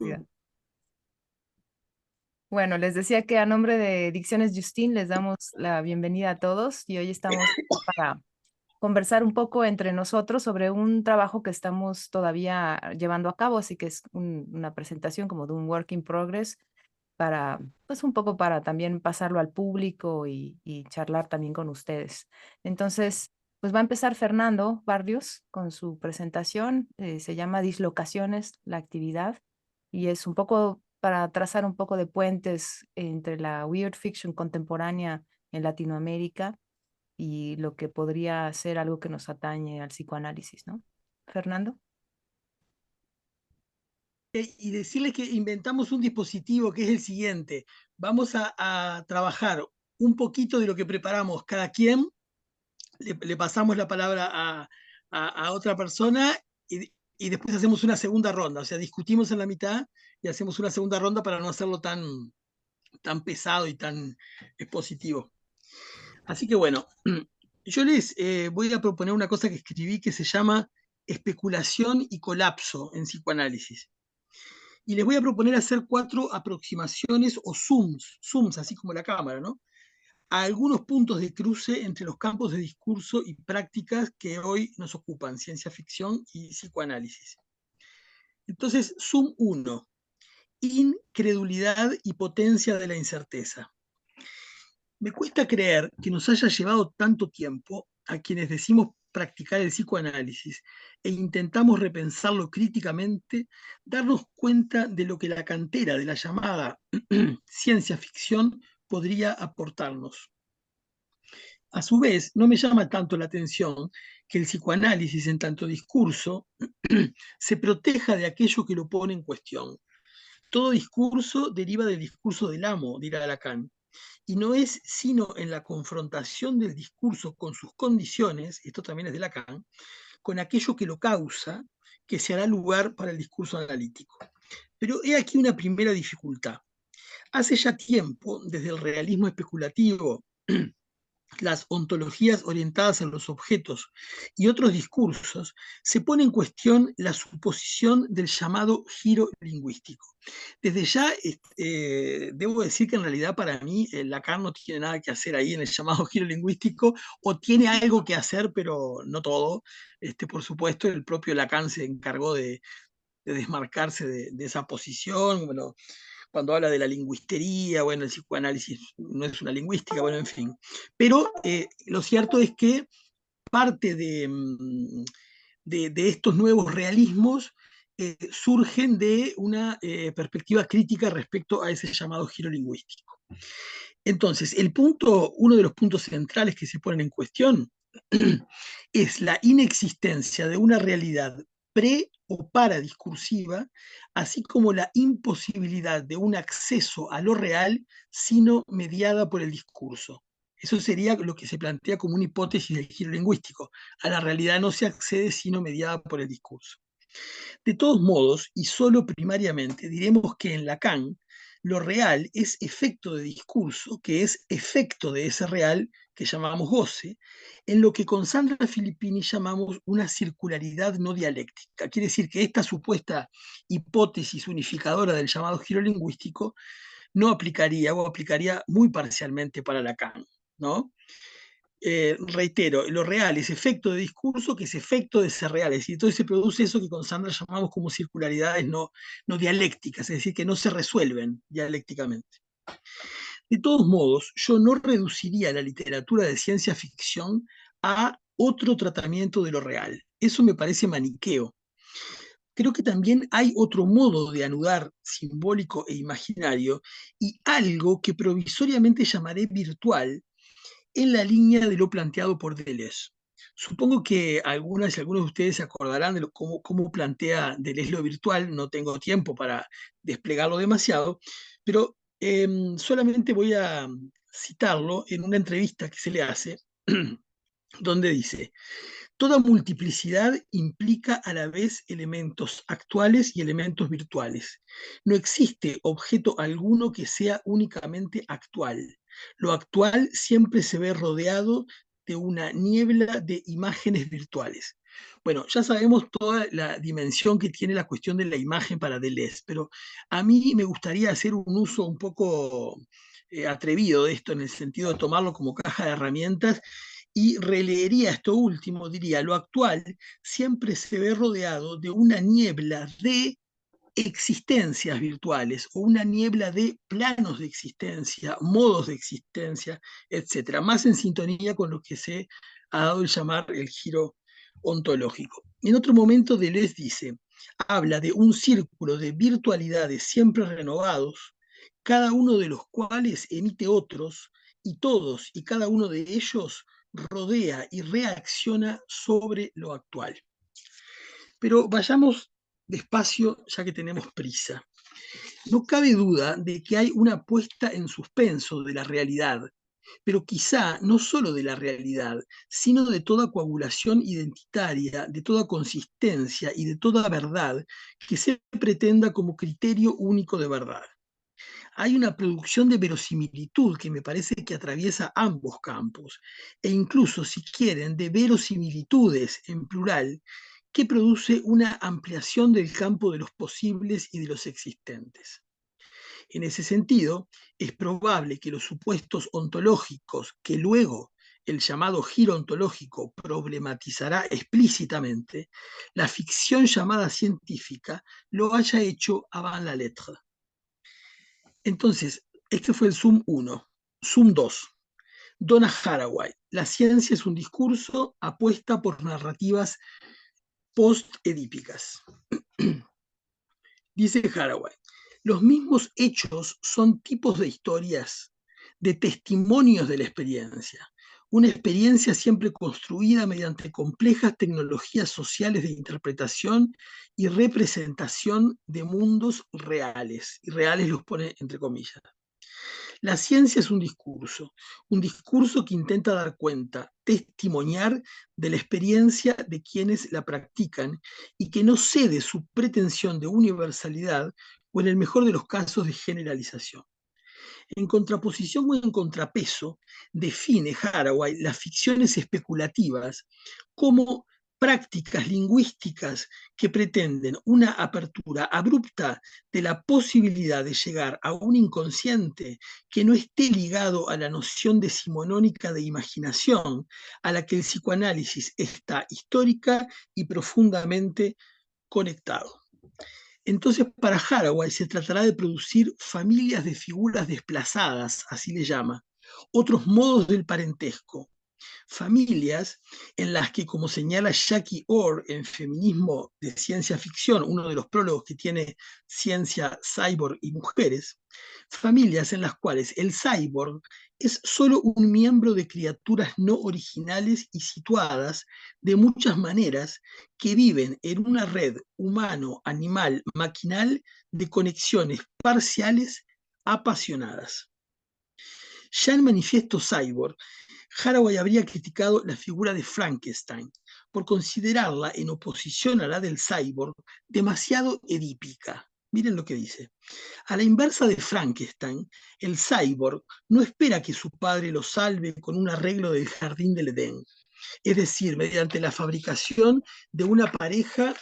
Ya. Bueno, les decía que a nombre de Dicciones Justin les damos la bienvenida a todos y hoy estamos para conversar un poco entre nosotros sobre un trabajo que estamos todavía llevando a cabo, así que es una presentación como de un work in progress para, pues un poco para también pasarlo al público y charlar también con ustedes. Entonces, pues va a empezar Fernando Barrios con su presentación, se llama Dislocaciones, la actividad, y es un poco para trazar un poco de puentes entre la weird fiction contemporánea en Latinoamérica y lo que podría ser algo que nos atañe al psicoanálisis, ¿no? Fernando. Y decirles que inventamos un dispositivo que es el siguiente. Vamos a trabajar un poquito de lo que preparamos cada quien, le pasamos la palabra a otra persona y después hacemos una segunda ronda. O sea, discutimos en la mitad y hacemos una segunda ronda para no hacerlo tan pesado y tan expositivo. Así que bueno, yo les voy a proponer una cosa que escribí que se llama especulación y colapso en psicoanálisis. Y les voy a proponer hacer 4 aproximaciones o zooms, así como la cámara, ¿no? A algunos puntos de cruce entre los campos de discurso y prácticas que hoy nos ocupan, ciencia ficción y psicoanálisis. Entonces, zoom 1, incredulidad y potencia de la incerteza. Me cuesta creer que nos haya llevado tanto tiempo a quienes decimos practicar el psicoanálisis e intentamos repensarlo críticamente, darnos cuenta de lo que la cantera de la llamada ciencia ficción podría aportarnos. A su vez, no me llama tanto la atención que el psicoanálisis, en tanto discurso, se proteja de aquello que lo pone en cuestión. Todo discurso deriva del discurso del amo, dirá Lacan, y no es sino en la confrontación del discurso con sus condiciones, esto también es de Lacan, con aquello que lo causa, que se hará lugar para el discurso analítico. Pero he aquí una primera dificultad. Hace ya tiempo, desde el realismo especulativo, las ontologías orientadas a los objetos y otros discursos, se pone en cuestión la suposición del llamado giro lingüístico. Desde ya debo decir que en realidad para mí Lacan no tiene nada que hacer ahí en el llamado giro lingüístico, o tiene algo que hacer, pero no todo. Por supuesto, el propio Lacan se encargó de desmarcarse de esa posición. Bueno, cuando habla de la lingüistería, bueno, el psicoanálisis no es una lingüística, bueno, en fin. Pero lo cierto es que parte de estos nuevos realismos surgen de una perspectiva crítica respecto a ese llamado giro lingüístico. Entonces, uno de los puntos centrales que se ponen en cuestión es la inexistencia de una realidad pre o paradiscursiva, así como la imposibilidad de un acceso a lo real, sino mediada por el discurso. Eso sería lo que se plantea como una hipótesis del giro lingüístico. A la realidad no se accede sino mediada por el discurso. De todos modos, y solo primariamente, diremos que en Lacan lo real es efecto de discurso, que es efecto de ese real que llamamos goce, en lo que con Sandra Filippini llamamos una circularidad no dialéctica. Quiere decir que esta supuesta hipótesis unificadora del llamado giro lingüístico no aplicaría o aplicaría muy parcialmente para Lacan, ¿no? Reitero, lo real es efecto de discurso que es efecto de ser reales. Y entonces se produce eso que con Sandra llamamos como circularidades no dialécticas, es decir, que no se resuelven dialécticamente. De todos modos, yo no reduciría la literatura de ciencia ficción a otro tratamiento de lo real. Eso me parece maniqueo. Creo que también hay otro modo de anudar simbólico e imaginario y algo que provisoriamente llamaré virtual, en la línea de lo planteado por Deleuze. Supongo que algunas y algunos de ustedes se acordarán de cómo plantea Deleuze lo virtual. No tengo tiempo para desplegarlo demasiado, pero solamente voy a citarlo en una entrevista que se le hace, donde dice: toda multiplicidad implica a la vez elementos actuales y elementos virtuales. No existe objeto alguno que sea únicamente actual. Lo actual siempre se ve rodeado de una niebla de imágenes virtuales. Bueno, ya sabemos toda la dimensión que tiene la cuestión de la imagen para Deleuze, pero a mí me gustaría hacer un uso un poco atrevido de esto, en el sentido de tomarlo como caja de herramientas, y releería esto último, diría, lo actual siempre se ve rodeado de una niebla de existencias virtuales o una niebla de planos de existencia, modos de existencia, etcétera, más en sintonía con lo que se ha dado el llamar el giro ontológico. En otro momento Deleuze dice, habla de un círculo de virtualidades siempre renovados, cada uno de los cuales emite otros, y todos y cada uno de ellos rodea y reacciona sobre lo actual. Pero vayamos despacio, ya que tenemos prisa. No cabe duda de que hay una puesta en suspenso de la realidad, pero quizá no solo de la realidad, sino de toda coagulación identitaria, de toda consistencia y de toda verdad que se pretenda como criterio único de verdad. Hay una producción de verosimilitud que me parece que atraviesa ambos campos, e incluso, si quieren, de verosimilitudes en plural, que produce una ampliación del campo de los posibles y de los existentes. En ese sentido, es probable que los supuestos ontológicos que luego el llamado giro ontológico problematizará explícitamente, la ficción llamada científica lo haya hecho avant la lettre. Entonces, este fue el Zoom 1. Zoom 2. Donna Haraway. La ciencia es un discurso, apuesta por narrativas post-edípicas. Dice Haraway, los mismos hechos son tipos de historias, de testimonios de la experiencia. Una experiencia siempre construida mediante complejas tecnologías sociales de interpretación y representación de mundos reales. Y reales los pone entre comillas. La ciencia es un discurso que intenta dar cuenta, testimoniar de la experiencia de quienes la practican y que no cede su pretensión de universalidad o en el mejor de los casos de generalización. En contraposición o en contrapeso, define Haraway las ficciones especulativas como prácticas lingüísticas que pretenden una apertura abrupta de la posibilidad de llegar a un inconsciente que no esté ligado a la noción decimonónica de imaginación, a la que el psicoanálisis está histórica y profundamente conectado. Entonces, para Haraway se tratará de producir familias de figuras desplazadas, así le llama, otros modos del parentesco, familias en las que, como señala Jackie Orr en Feminismo de Ciencia Ficción, uno de los prólogos que tiene Ciencia, Cyborg y Mujeres, familias en las cuales el cyborg es solo un miembro de criaturas no originales y situadas de muchas maneras que viven en una red humano-animal-maquinal de conexiones parciales apasionadas. Ya en Manifiesto Cyborg, Haraway habría criticado la figura de Frankenstein por considerarla, en oposición a la del cyborg, demasiado edípica. Miren lo que dice. A la inversa de Frankenstein, el cyborg no espera que su padre lo salve con un arreglo del jardín del Edén, es decir, mediante la fabricación de una pareja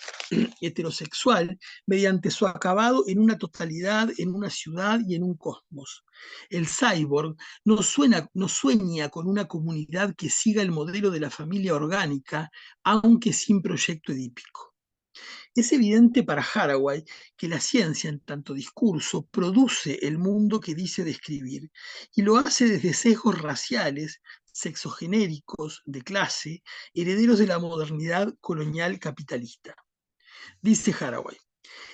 heterosexual, mediante su acabado en una totalidad, en una ciudad y en un cosmos. El cyborg no sueña con una comunidad que siga el modelo de la familia orgánica, aunque sin proyecto edípico. Es evidente para Haraway que la ciencia, en tanto discurso, produce el mundo que dice describir, y lo hace desde sesgos raciales, sexogenéricos, de clase, herederos de la modernidad colonial capitalista. Dice Haraway,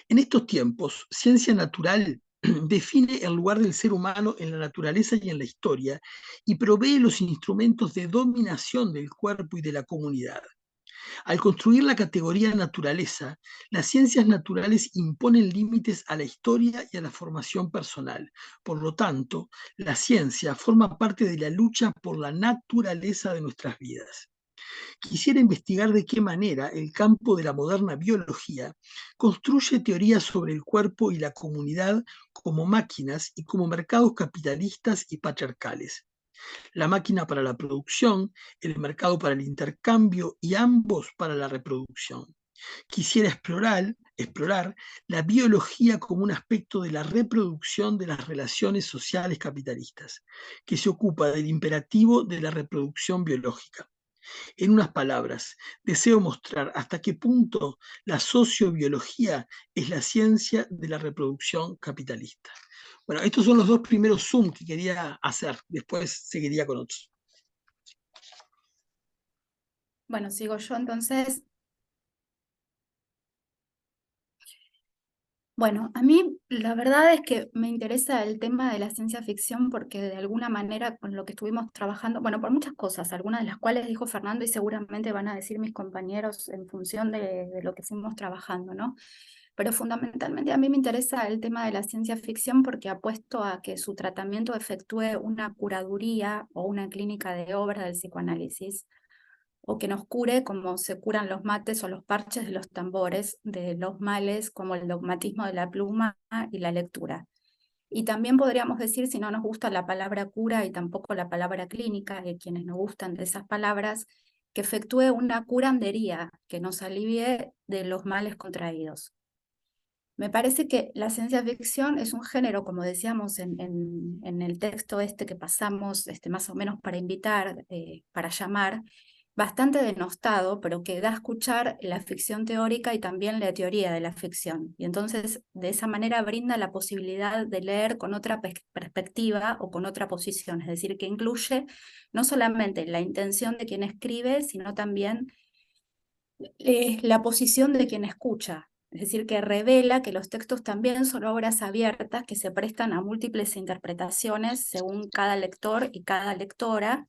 en estos tiempos, ciencia natural define el lugar del ser humano en la naturaleza y en la historia y provee los instrumentos de dominación del cuerpo y de la comunidad. Al construir la categoría naturaleza, las ciencias naturales imponen límites a la historia y a la formación personal. Por lo tanto, la ciencia forma parte de la lucha por la naturaleza de nuestras vidas. Quisiera investigar de qué manera el campo de la moderna biología construye teorías sobre el cuerpo y la comunidad como máquinas y como mercados capitalistas y patriarcales. la máquina para la producción, el mercado para el intercambio y ambos para la reproducción. Quisiera explorar la biología como un aspecto de la reproducción de las relaciones sociales capitalistas, que se ocupa del imperativo de la reproducción biológica. En unas palabras, deseo mostrar hasta qué punto la sociobiología es la ciencia de la reproducción capitalista. Bueno, estos son los dos primeros Zoom que quería hacer, después seguiría con otros. Bueno, sigo yo entonces. Bueno, a mí la verdad es que me interesa el tema de la ciencia ficción porque de alguna manera con lo que estuvimos trabajando, bueno, por muchas cosas, algunas de las cuales dijo Fernando y seguramente van a decir mis compañeros en función de lo que fuimos trabajando, ¿no? Pero fundamentalmente a mí me interesa el tema de la ciencia ficción porque apuesto a que su tratamiento efectúe una curaduría o una clínica de obra del psicoanálisis, o que nos cure como se curan los mates o los parches de los tambores, de los males como el dogmatismo de la pluma y la lectura. Y también podríamos decir, si no nos gusta la palabra cura y tampoco la palabra clínica, y quienes nos gustan de esas palabras, que efectúe una curandería que nos alivie de los males contraídos. Me parece que la ciencia ficción es un género, como decíamos en el texto que pasamos, más o menos para invitar, para llamar, bastante denostado, pero que da a escuchar la ficción teórica y también la teoría de la ficción. Y entonces, de esa manera brinda la posibilidad de leer con otra perspectiva o con otra posición, es decir, que incluye no solamente la intención de quien escribe, sino también la posición de quien escucha. Es decir, que revela que los textos también son obras abiertas que se prestan a múltiples interpretaciones según cada lector y cada lectora,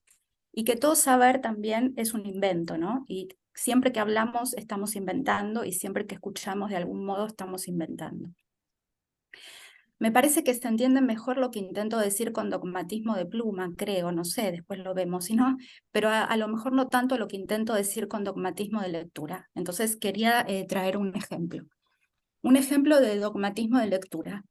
y que todo saber también es un invento, ¿no? Y siempre que hablamos estamos inventando y siempre que escuchamos de algún modo estamos inventando. Me parece que se entiende mejor lo que intento decir con dogmatismo de pluma, creo, no sé, después lo vemos, si no, pero a lo mejor no tanto lo que intento decir con dogmatismo de lectura. Entonces quería traer un ejemplo. Un ejemplo de dogmatismo de lectura.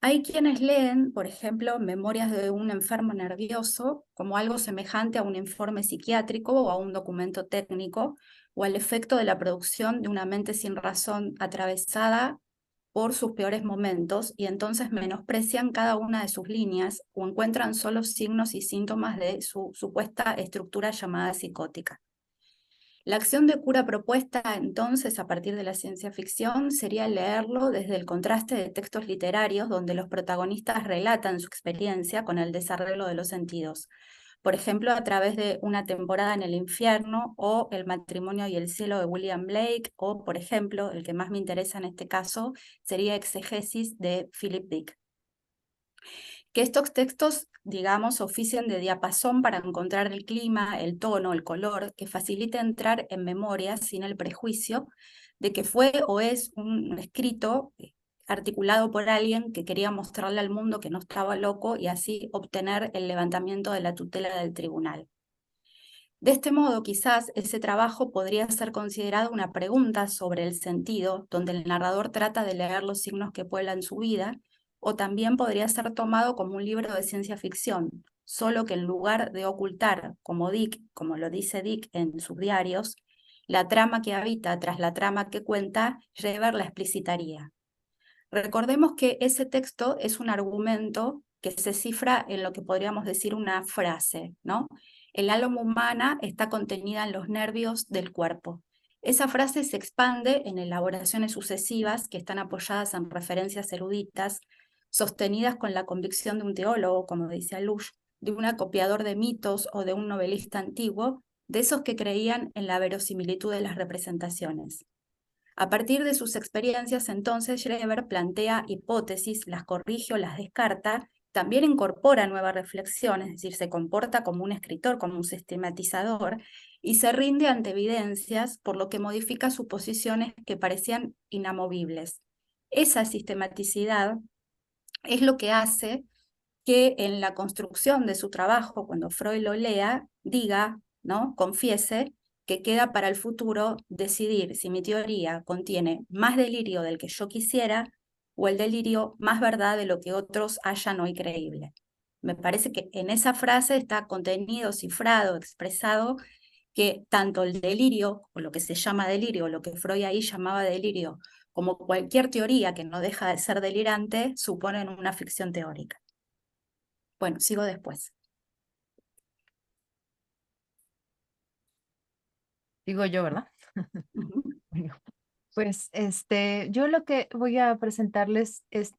Hay quienes leen, por ejemplo, Memorias de un enfermo nervioso como algo semejante a un informe psiquiátrico o a un documento técnico, o al efecto de la producción de una mente sin razón atravesada por sus peores momentos, y entonces menosprecian cada una de sus líneas o encuentran solo signos y síntomas de su supuesta estructura llamada psicótica. La acción de cura propuesta entonces a partir de la ciencia ficción sería leerlo desde el contraste de textos literarios donde los protagonistas relatan su experiencia con el desarrollo de los sentidos. Por ejemplo, a través de Una temporada en el infierno o El matrimonio y el cielo de William Blake, o por ejemplo, el que más me interesa en este caso, sería Exegesis de Philip Dick. Que estos textos, digamos, oficien de diapasón para encontrar el clima, el tono, el color, que facilite entrar en memoria sin el prejuicio de que fue o es un escrito articulado por alguien que quería mostrarle al mundo que no estaba loco y así obtener el levantamiento de la tutela del tribunal. De este modo, quizás ese trabajo podría ser considerado una pregunta sobre el sentido, donde el narrador trata de leer los signos que pueblan su vida, o también podría ser tomado como un libro de ciencia ficción, solo que en lugar de ocultar, como lo dice Dick en sus diarios, la trama que habita tras la trama que cuenta, Schreber la explicitaría. Recordemos que ese texto es un argumento que se cifra en lo que podríamos decir una frase, ¿no? El alma humana está contenida en los nervios del cuerpo. Esa frase se expande en elaboraciones sucesivas que están apoyadas en referencias eruditas, sostenidas con la convicción de un teólogo, como dice Alush, de un acopiador de mitos o de un novelista antiguo, de esos que creían en la verosimilitud de las representaciones. A partir de sus experiencias, entonces, Schreber plantea hipótesis, las corrige o las descarta, también incorpora nuevas reflexiones, es decir, se comporta como un escritor, como un sistematizador, y se rinde ante evidencias, por lo que modifica suposiciones que parecían inamovibles. Esa sistematicidad es lo que hace que en la construcción de su trabajo, cuando Freud lo lea, diga, ¿no? Confiese que queda para el futuro decidir si mi teoría contiene más delirio del que yo quisiera o el delirio más verdad de lo que otros hallan hoy creíble. Me parece que en esa frase está contenido, cifrado, expresado, que tanto el delirio, o lo que se llama delirio, o lo que Freud ahí llamaba delirio, como cualquier teoría que no deja de ser delirante, suponen una ficción teórica. Bueno, sigo después. Digo yo, ¿verdad? Ujú. Bueno, pues yo lo que voy a presentarles es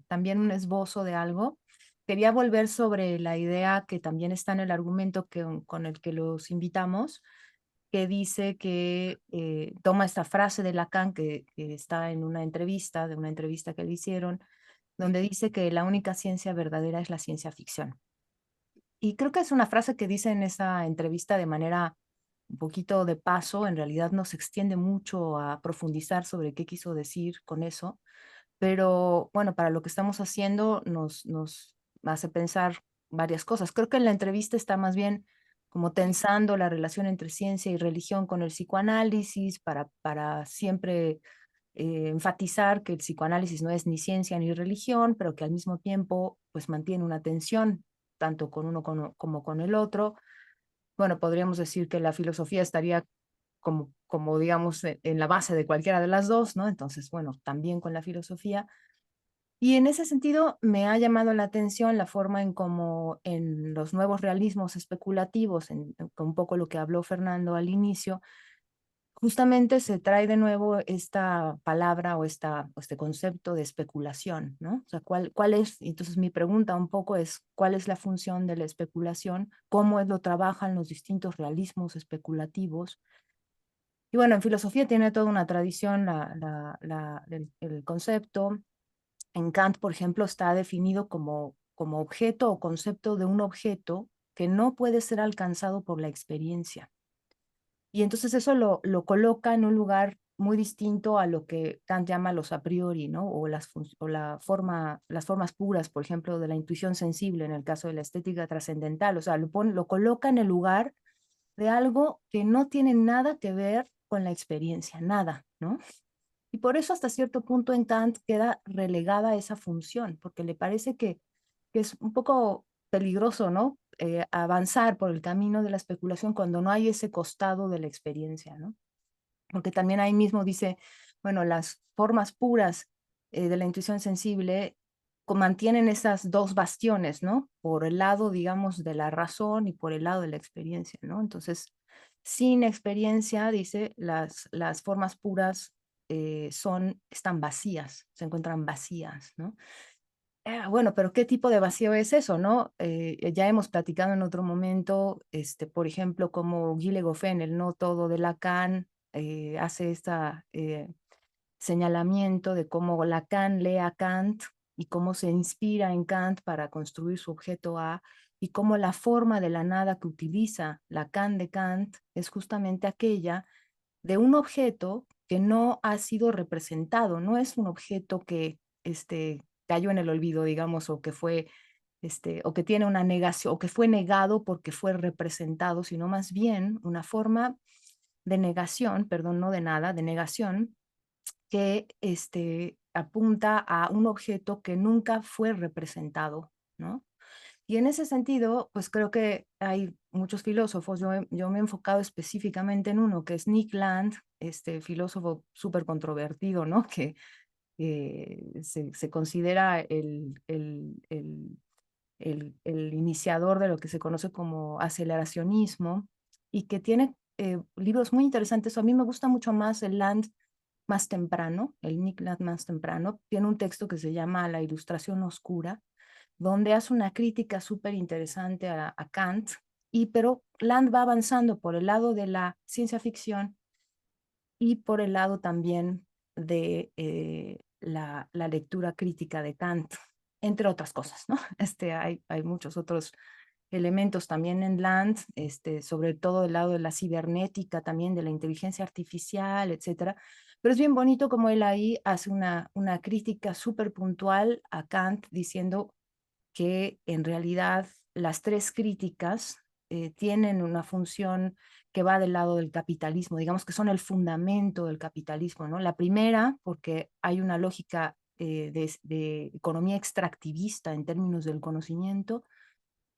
también un esbozo de algo. Quería volver sobre la idea que también está en el argumento con el que los invitamos, que dice que toma esta frase de Lacan que está en una entrevista, de una entrevista que le hicieron, donde dice que la única ciencia verdadera es la ciencia ficción. Y creo que es una frase que dice en esa entrevista de manera un poquito de paso, en realidad no se extiende mucho a profundizar sobre qué quiso decir con eso, pero bueno, para lo que estamos haciendo nos hace pensar varias cosas. Creo que en la entrevista está más bien como tensando la relación entre ciencia y religión con el psicoanálisis para siempre enfatizar que el psicoanálisis no es ni ciencia ni religión, pero que al mismo tiempo pues mantiene una tensión tanto con uno como con el otro. Bueno, podríamos decir que la filosofía estaría como digamos, en la base de cualquiera de las dos, ¿no? Entonces, bueno, también con la filosofía. Y en ese sentido me ha llamado la atención la forma en cómo en los nuevos realismos especulativos, con un poco lo que habló Fernando al inicio, justamente se trae de nuevo esta palabra o este concepto de especulación, ¿no? O sea, ¿cuál es? Entonces mi pregunta un poco es, ¿cuál es la función de la especulación? ¿Cómo lo trabajan los distintos realismos especulativos? Y bueno, en filosofía tiene toda una tradición el concepto. En Kant, por ejemplo, está definido como objeto o concepto de un objeto que no puede ser alcanzado por la experiencia. Y entonces eso lo coloca en un lugar muy distinto a lo que Kant llama los a priori, ¿no? O las formas puras, por ejemplo, de la intuición sensible en el caso de la estética trascendental. O sea, lo coloca en el lugar de algo que no tiene nada que ver con la experiencia, nada, ¿no? Y por eso hasta cierto punto en Kant queda relegada esa función, porque le parece que es un poco peligroso, ¿no? Avanzar por el camino de la especulación cuando no hay ese costado de la experiencia, ¿no? Porque también ahí mismo dice, bueno, las formas puras de la intuición sensible mantienen esas dos bastiones, ¿no? Por el lado, digamos, de la razón y por el lado de la experiencia, ¿no? Entonces, sin experiencia, dice, las formas puras están vacías, se encuentran vacías, ¿no? Bueno, pero ¿qué tipo de vacío es eso, no? Ya hemos platicado en otro momento, por ejemplo, como Gilles Goffin, el no todo de Lacan, hace este señalamiento de cómo Lacan lee a Kant y cómo se inspira en Kant para construir su objeto A, y cómo la forma de la nada que utiliza Lacan de Kant es justamente aquella de un objeto que no ha sido representado, no es un objeto que cayó en el olvido, digamos, o que fue, o que tiene una negación, o que fue negado porque fue representado, sino más bien una forma de negación, perdón, no de nada, de negación, que apunta a un objeto que nunca fue representado, ¿no? Y en ese sentido, pues creo que hay muchos filósofos, yo me he enfocado específicamente en uno, que es Nick Land, este filósofo súper controvertido, ¿no? Que se considera el iniciador de lo que se conoce como aceleracionismo y que tiene libros muy interesantes. A mí me gusta mucho más el Land más temprano, el Nick Land más temprano. Tiene un texto que se llama La Ilustración Oscura, donde hace una crítica súper interesante a Kant, pero Land va avanzando por el lado de la ciencia ficción y por el lado también de la lectura crítica de Kant, entre otras cosas, ¿no? Hay muchos otros elementos también en Land, sobre todo del lado de la cibernética, también de la inteligencia artificial, etcétera. Pero es bien bonito como él ahí hace una crítica súper puntual a Kant diciendo que en realidad las tres críticas tienen una función que va del lado del capitalismo, digamos que son el fundamento del capitalismo, ¿no? La primera, porque hay una lógica de economía extractivista en términos del conocimiento,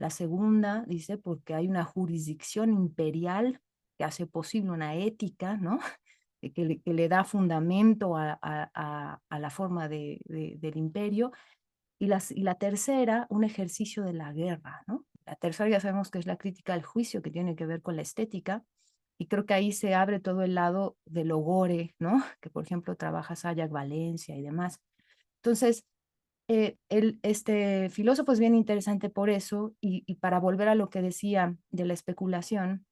La segunda, dice, porque hay una jurisdicción imperial que hace posible una ética, ¿no? Que le da fundamento a la forma del imperio. Y la tercera, un ejercicio de la guerra, ¿no? La tercera ya sabemos que es la crítica al juicio, que tiene que ver con la estética, y creo que ahí se abre todo el lado del ogore, ¿no? Que por ejemplo trabaja Sayak Valencia y demás. Entonces, este filósofo es bien interesante por eso, y para volver a lo que decía de la especulación,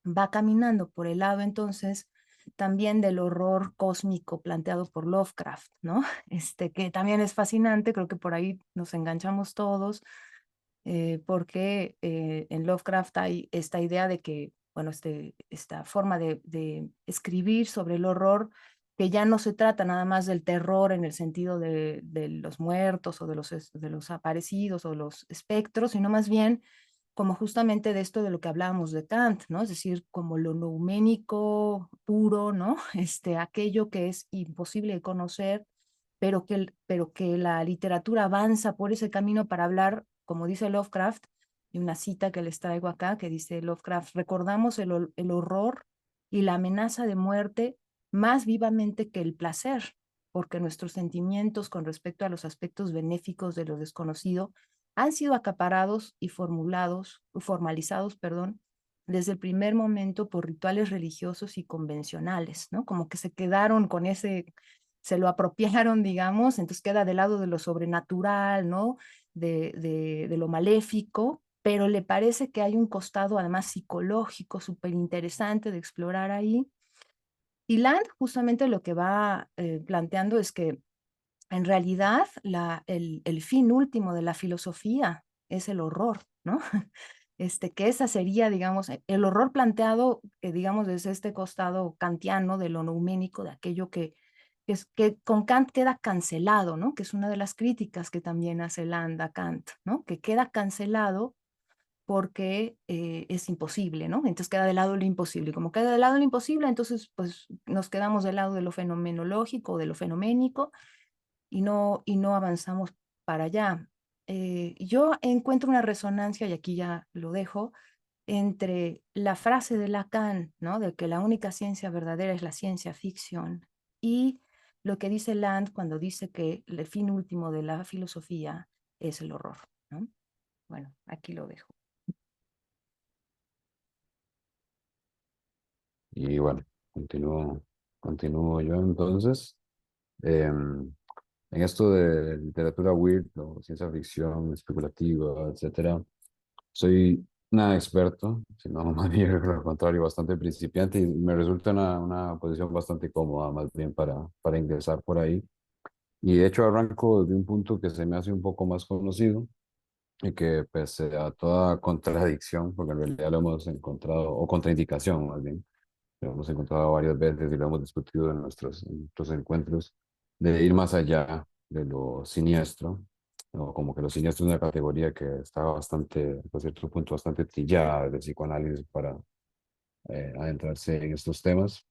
va caminando por el lado entonces también del horror cósmico planteado por Lovecraft, ¿no? Que también es fascinante, creo que por ahí nos enganchamos todos, porque en Lovecraft hay esta idea de que, bueno, esta forma de escribir sobre el horror, que ya no se trata nada más del terror en el sentido de los muertos o de los aparecidos o los espectros, sino más bien como justamente de esto de lo que hablábamos de Kant, ¿no? Es decir, como lo nouménico puro, ¿no? Aquello que es imposible de conocer, pero que la literatura avanza por ese camino para hablar, como dice Lovecraft, y una cita que les traigo acá, que dice Lovecraft: recordamos el horror y la amenaza de muerte más vivamente que el placer, porque nuestros sentimientos con respecto a los aspectos benéficos de lo desconocido han sido acaparados y formalizados, perdón, desde el primer momento por rituales religiosos y convencionales, ¿no? Como que se quedaron con ese, se lo apropiaron, digamos, entonces queda del lado de lo sobrenatural, ¿no? De lo maléfico, pero le parece que hay un costado además psicológico súper interesante de explorar ahí. Y Land justamente lo que va planteando es que en realidad el fin último de la filosofía es el horror, ¿no? Que esa sería, digamos, el horror planteado, digamos, desde este costado kantiano de lo nouménico, de aquello que con Kant queda cancelado, ¿no? Que es una de las críticas que también hace Land a Kant, ¿no? Que queda cancelado porque es imposible, ¿no? Entonces queda de lado lo imposible. Como queda de lado lo imposible, entonces pues nos quedamos del lado de lo fenomenológico, de lo fenoménico, y no avanzamos para allá. Yo encuentro una resonancia, y aquí ya lo dejo, entre la frase de Lacan, ¿no? De que la única ciencia verdadera es la ciencia ficción, y lo que dice Land cuando dice que el fin último de la filosofía es el horror, ¿no? Bueno, aquí lo dejo. Y bueno, continúo yo entonces. Em, en esto de literatura weird o ciencia ficción especulativa, etcétera, soy nada experto, sino más bien lo contrario, bastante principiante, y me resulta una posición bastante cómoda más bien para ingresar por ahí. Y de hecho arranco de un punto que se me hace un poco más conocido y que pese a toda contradicción, porque en realidad lo hemos encontrado, o contraindicación más bien, lo hemos encontrado varias veces y lo hemos discutido en nuestros encuentros, de ir más allá de lo siniestro, o como que lo siniestro es una categoría que está bastante, hasta cierto punto, bastante trillada del psicoanálisis para adentrarse en estos temas.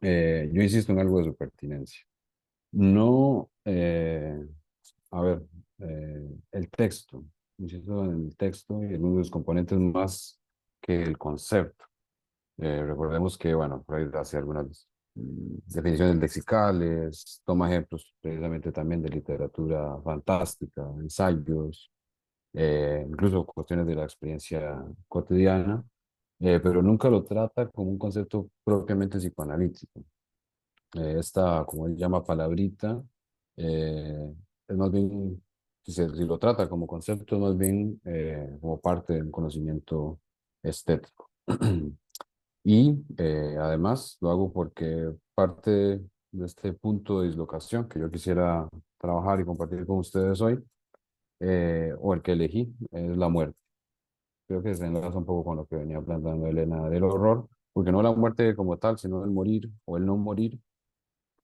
Yo insisto en algo de su pertinencia. No, a ver, el texto, insisto en el texto y en uno de los componentes más que el concepto. Recordemos que, bueno, por ahí hace algunas definiciones lexicales, toma ejemplos precisamente también de literatura fantástica, ensayos, incluso cuestiones de la experiencia cotidiana, pero nunca lo trata como un concepto propiamente psicoanalítico. Esta, como él llama, palabrita, es más bien, si lo trata como concepto, es más bien como parte de un conocimiento estético. Y además lo hago porque parte de este punto de dislocación que yo quisiera trabajar y compartir con ustedes hoy, o el que elegí, es la muerte. Creo que se enlaza un poco con lo que venía planteando Elena del horror, porque no la muerte como tal, sino el morir o el no morir,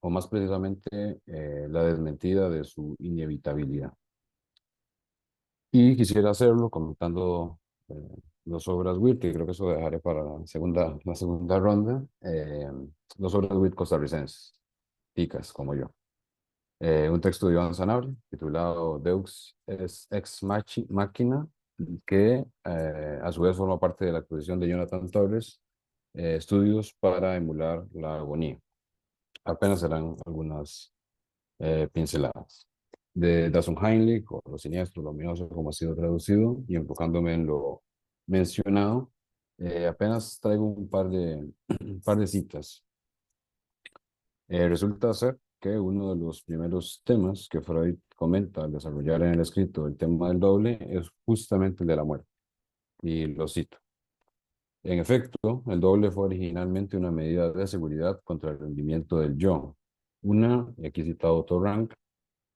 o más precisamente la desmentida de su inevitabilidad. Y quisiera hacerlo comentando dos obras WIT, que creo que eso dejaré para la segunda ronda. Dos obras WIT costarricenses, ticas como yo. Un texto de Iván Sanabria, titulado Deux es ex machina, que a su vez forma parte de la exposición de Jonathan Torres, estudios para emular la agonía. Apenas serán algunas pinceladas. De Das Unheimlich, o lo siniestro, lo ominoso, como ha sido traducido, y enfocándome en lo mencionado, apenas traigo un par de citas. Resulta ser que uno de los primeros temas que Freud comenta al desarrollar en el escrito el tema del doble es justamente el de la muerte. Y lo cito. En efecto, el doble fue originalmente una medida de seguridad contra el rendimiento del yo, una, y aquí citado Otto Rank,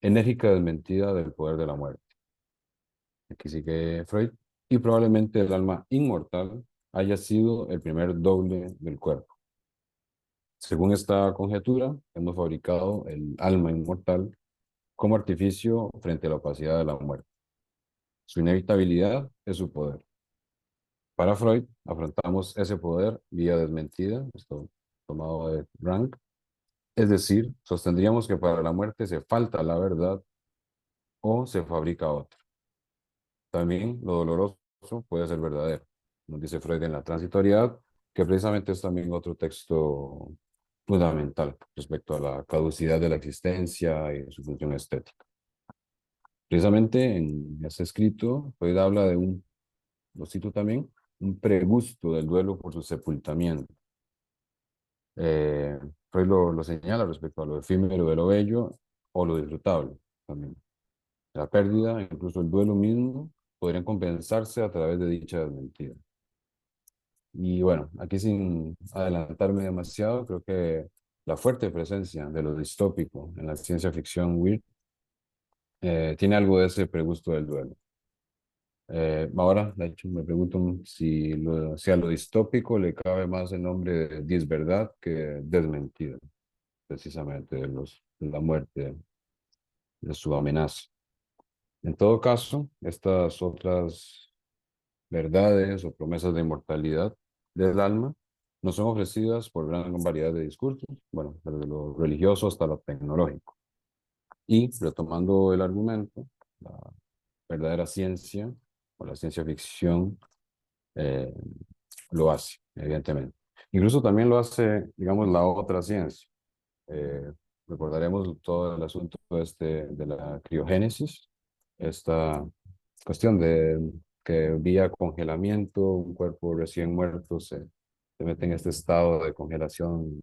enérgica desmentida del poder de la muerte. Aquí sigue Freud, y probablemente el alma inmortal haya sido el primer doble del cuerpo. Según esta conjetura, hemos fabricado el alma inmortal como artificio frente a la opacidad de la muerte. Su inevitabilidad es su poder. Para Freud, afrontamos ese poder vía desmentida, esto tomado de Rank, es decir, sostendríamos que para la muerte se falta la verdad o se fabrica otra. También lo doloroso puede ser verdadero, nos dice Freud en La Transitoriedad, que precisamente es también otro texto fundamental respecto a la caducidad de la existencia y su función estética. Precisamente en ese escrito, Freud habla de lo cito también, un pregusto del duelo por su sepultamiento. Freud lo señala respecto a lo efímero de lo bello o lo disfrutable también. La pérdida, incluso el duelo mismo, podrían compensarse a través de dicha desmentida. Y bueno, aquí sin adelantarme demasiado, creo que la fuerte presencia de lo distópico en la ciencia ficción weird tiene algo de ese pregusto del duelo. Ahora, de hecho, me pregunto si a lo distópico le cabe más el nombre de disverdad que desmentida, precisamente de la muerte, de su amenaza. En todo caso, estas otras verdades o promesas de inmortalidad del alma nos son ofrecidas por gran variedad de discursos, bueno, desde lo religioso hasta lo tecnológico. Y retomando el argumento, la verdadera ciencia o la ciencia ficción eh, lo hace, evidentemente. Incluso también lo hace, digamos, la otra ciencia. Eh, Recordaremos todo el asunto de la criogénesis, esta cuestión de que vía congelamiento, un cuerpo recién muerto se mete en este estado de congelación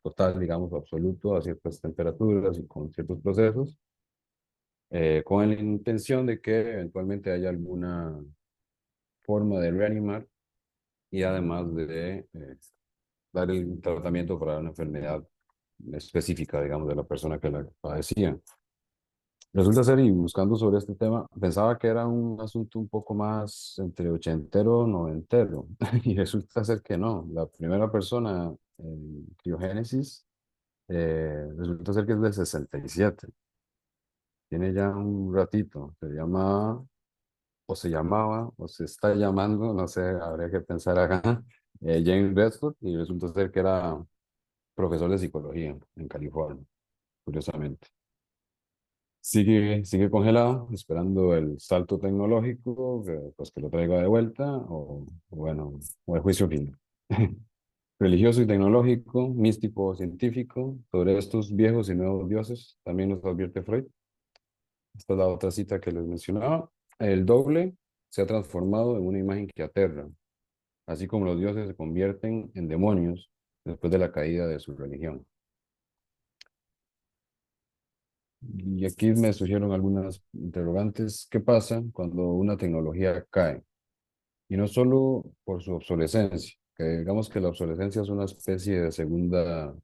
total, digamos, absoluto, a ciertas temperaturas y con ciertos procesos, con la intención de que eventualmente haya alguna forma de reanimar y además de dar el tratamiento para una enfermedad específica, digamos, de la persona que la padecía. Resulta ser, y buscando sobre este tema, pensaba que era un asunto un poco más entre ochentero, noventero, y resulta ser que no. La primera persona en criogénesis resulta ser que es del 67. Tiene ya un ratito. Se llama, o se llamaba, o se está llamando, no sé, habría que pensar acá, James Bedford, y resulta ser que era profesor de psicología en California, curiosamente. Sigue congelado, esperando el salto tecnológico, pues que lo traiga de vuelta, bueno, o el juicio final. Religioso y tecnológico, místico, científico, sobre estos viejos y nuevos dioses, también nos advierte Freud. Esta es la otra cita que les mencionaba. El doble se ha transformado en una imagen que aterra, así como los dioses se convierten en demonios después de la caída de su religión. Y aquí me surgieron algunas interrogantes. ¿Qué pasa cuando una tecnología cae? Y no solo por su obsolescencia, que digamos que la obsolescencia es una especie de segunda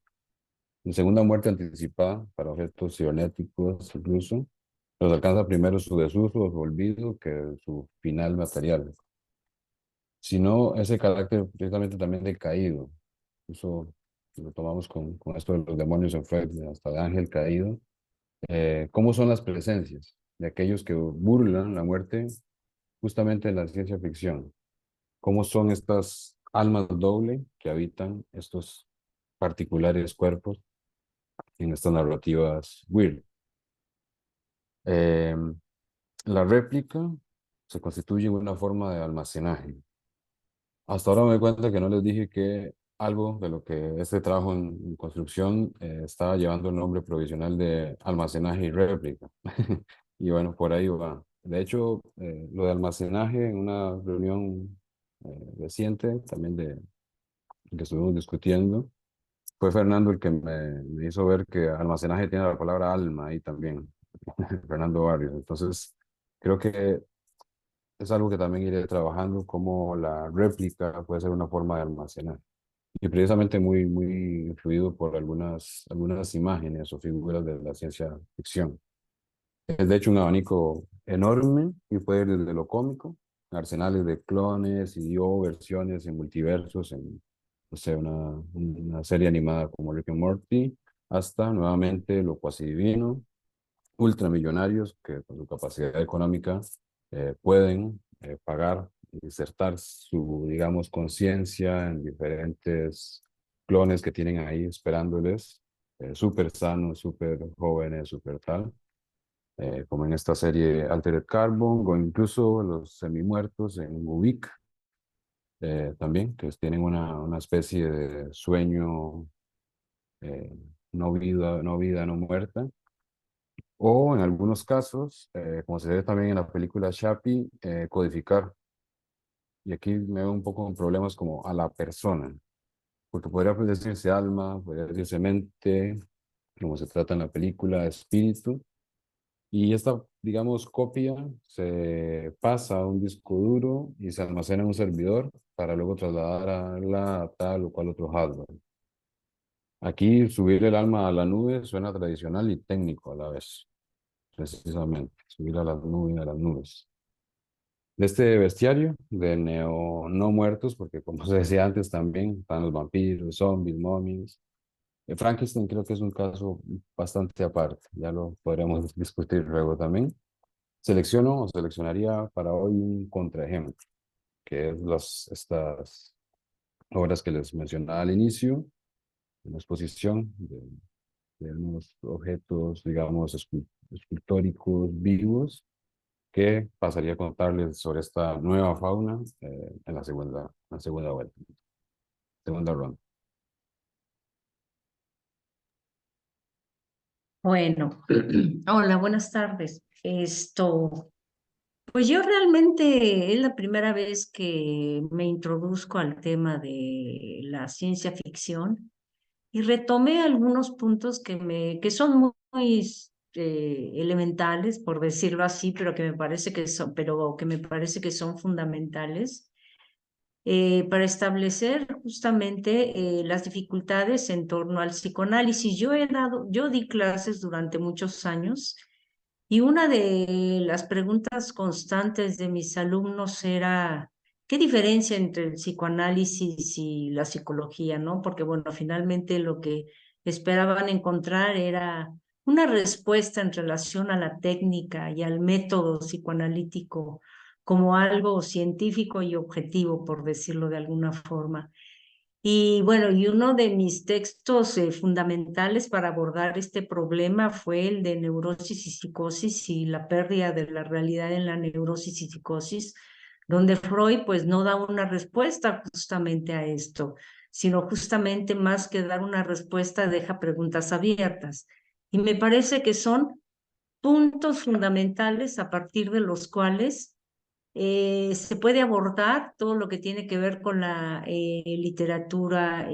muerte anticipada para objetos cibernéticos incluso, los alcanza primero su desuso o su olvido que su final material, sino ese carácter precisamente también decaído. Eso lo tomamos con esto de los demonios en Freud, hasta el ángel caído. ¿Cómo son las presencias de aquellos que burlan la muerte justamente en la ciencia ficción? ¿Cómo son estas almas doble que habitan estos particulares cuerpos en estas narrativas weird? La réplica se constituyen una forma de almacenaje. Hasta ahora me doy cuenta que no les dije que algo de lo que este trabajo en construcción estaba llevando el nombre provisional de almacenaje y réplica. Y bueno, por ahí va. De hecho, lo de almacenaje en una reunión reciente, también que estuvimos discutiendo, fue Fernando el que me hizo ver que almacenaje tiene la palabra alma ahí también, Fernando Barrios. Entonces, creo que es algo que también iré trabajando, como la réplica puede ser una forma de almacenar. Y precisamente muy influido por algunas imágenes o figuras de la ciencia ficción. Es de hecho un abanico enorme y puede ir desde lo cómico, arsenales de clones y o versiones en multiversos, en no sé, una serie animada como Rick and Morty, hasta nuevamente lo cuasi divino, ultramillonarios que con su capacidad económica pueden pagar, insertar su, digamos, conciencia en diferentes clones que tienen ahí esperándoles, súper sanos, súper jóvenes, súper tal, como en esta serie Altered Carbon, o incluso los semimuertos en Ubik, también, que tienen una especie de sueño, eh, no vida, no muerta. O en algunos casos, como se ve también en la película Chappie, codificar. Y aquí me veo un poco con problemas como a la persona, porque podría pues, decirse alma, podría decirse mente, como se trata en la película, espíritu. Y esta, digamos, copia se pasa a un disco duro y se almacena en un servidor para luego trasladarla a tal o cual otro hardware. Aquí subir el alma a la nube suena tradicional y técnico a la vez, precisamente, subir a las nubes, a las nubes. De este bestiario de no muertos, porque como se decía antes también, están los vampiros, zombies, momias. Frankenstein creo que es un caso bastante aparte, ya lo podremos discutir luego también. Selecciono o seleccionaría para hoy un contraejemplo, que es estas obras que les mencionaba al inicio, una exposición de unos objetos, digamos, escultóricos vivos, que pasaría a contarles sobre esta nueva fauna en la segunda vuelta, segunda ronda. Bueno, hola, buenas tardes. Pues yo realmente es la primera vez que me introduzco al tema de la ciencia ficción y retomé algunos puntos que son muy elementales, por decirlo así, pero que me parece que son fundamentales para establecer justamente las dificultades en torno al psicoanálisis. Yo di clases durante muchos años y una de las preguntas constantes de mis alumnos era, ¿qué diferencia entre el psicoanálisis y la psicología, no? Porque, bueno, finalmente lo que esperaban encontrar era una respuesta en relación a la técnica y al método psicoanalítico como algo científico y objetivo, por decirlo de alguna forma. Y bueno, y uno de mis textos fundamentales para abordar este problema fue el de neurosis y psicosis y la pérdida de la realidad en la neurosis y psicosis, donde Freud pues no da una respuesta justamente a esto, sino justamente más que dar una respuesta deja preguntas abiertas. Y me parece que son puntos fundamentales a partir de los cuales se puede abordar todo lo que tiene que ver con la literatura,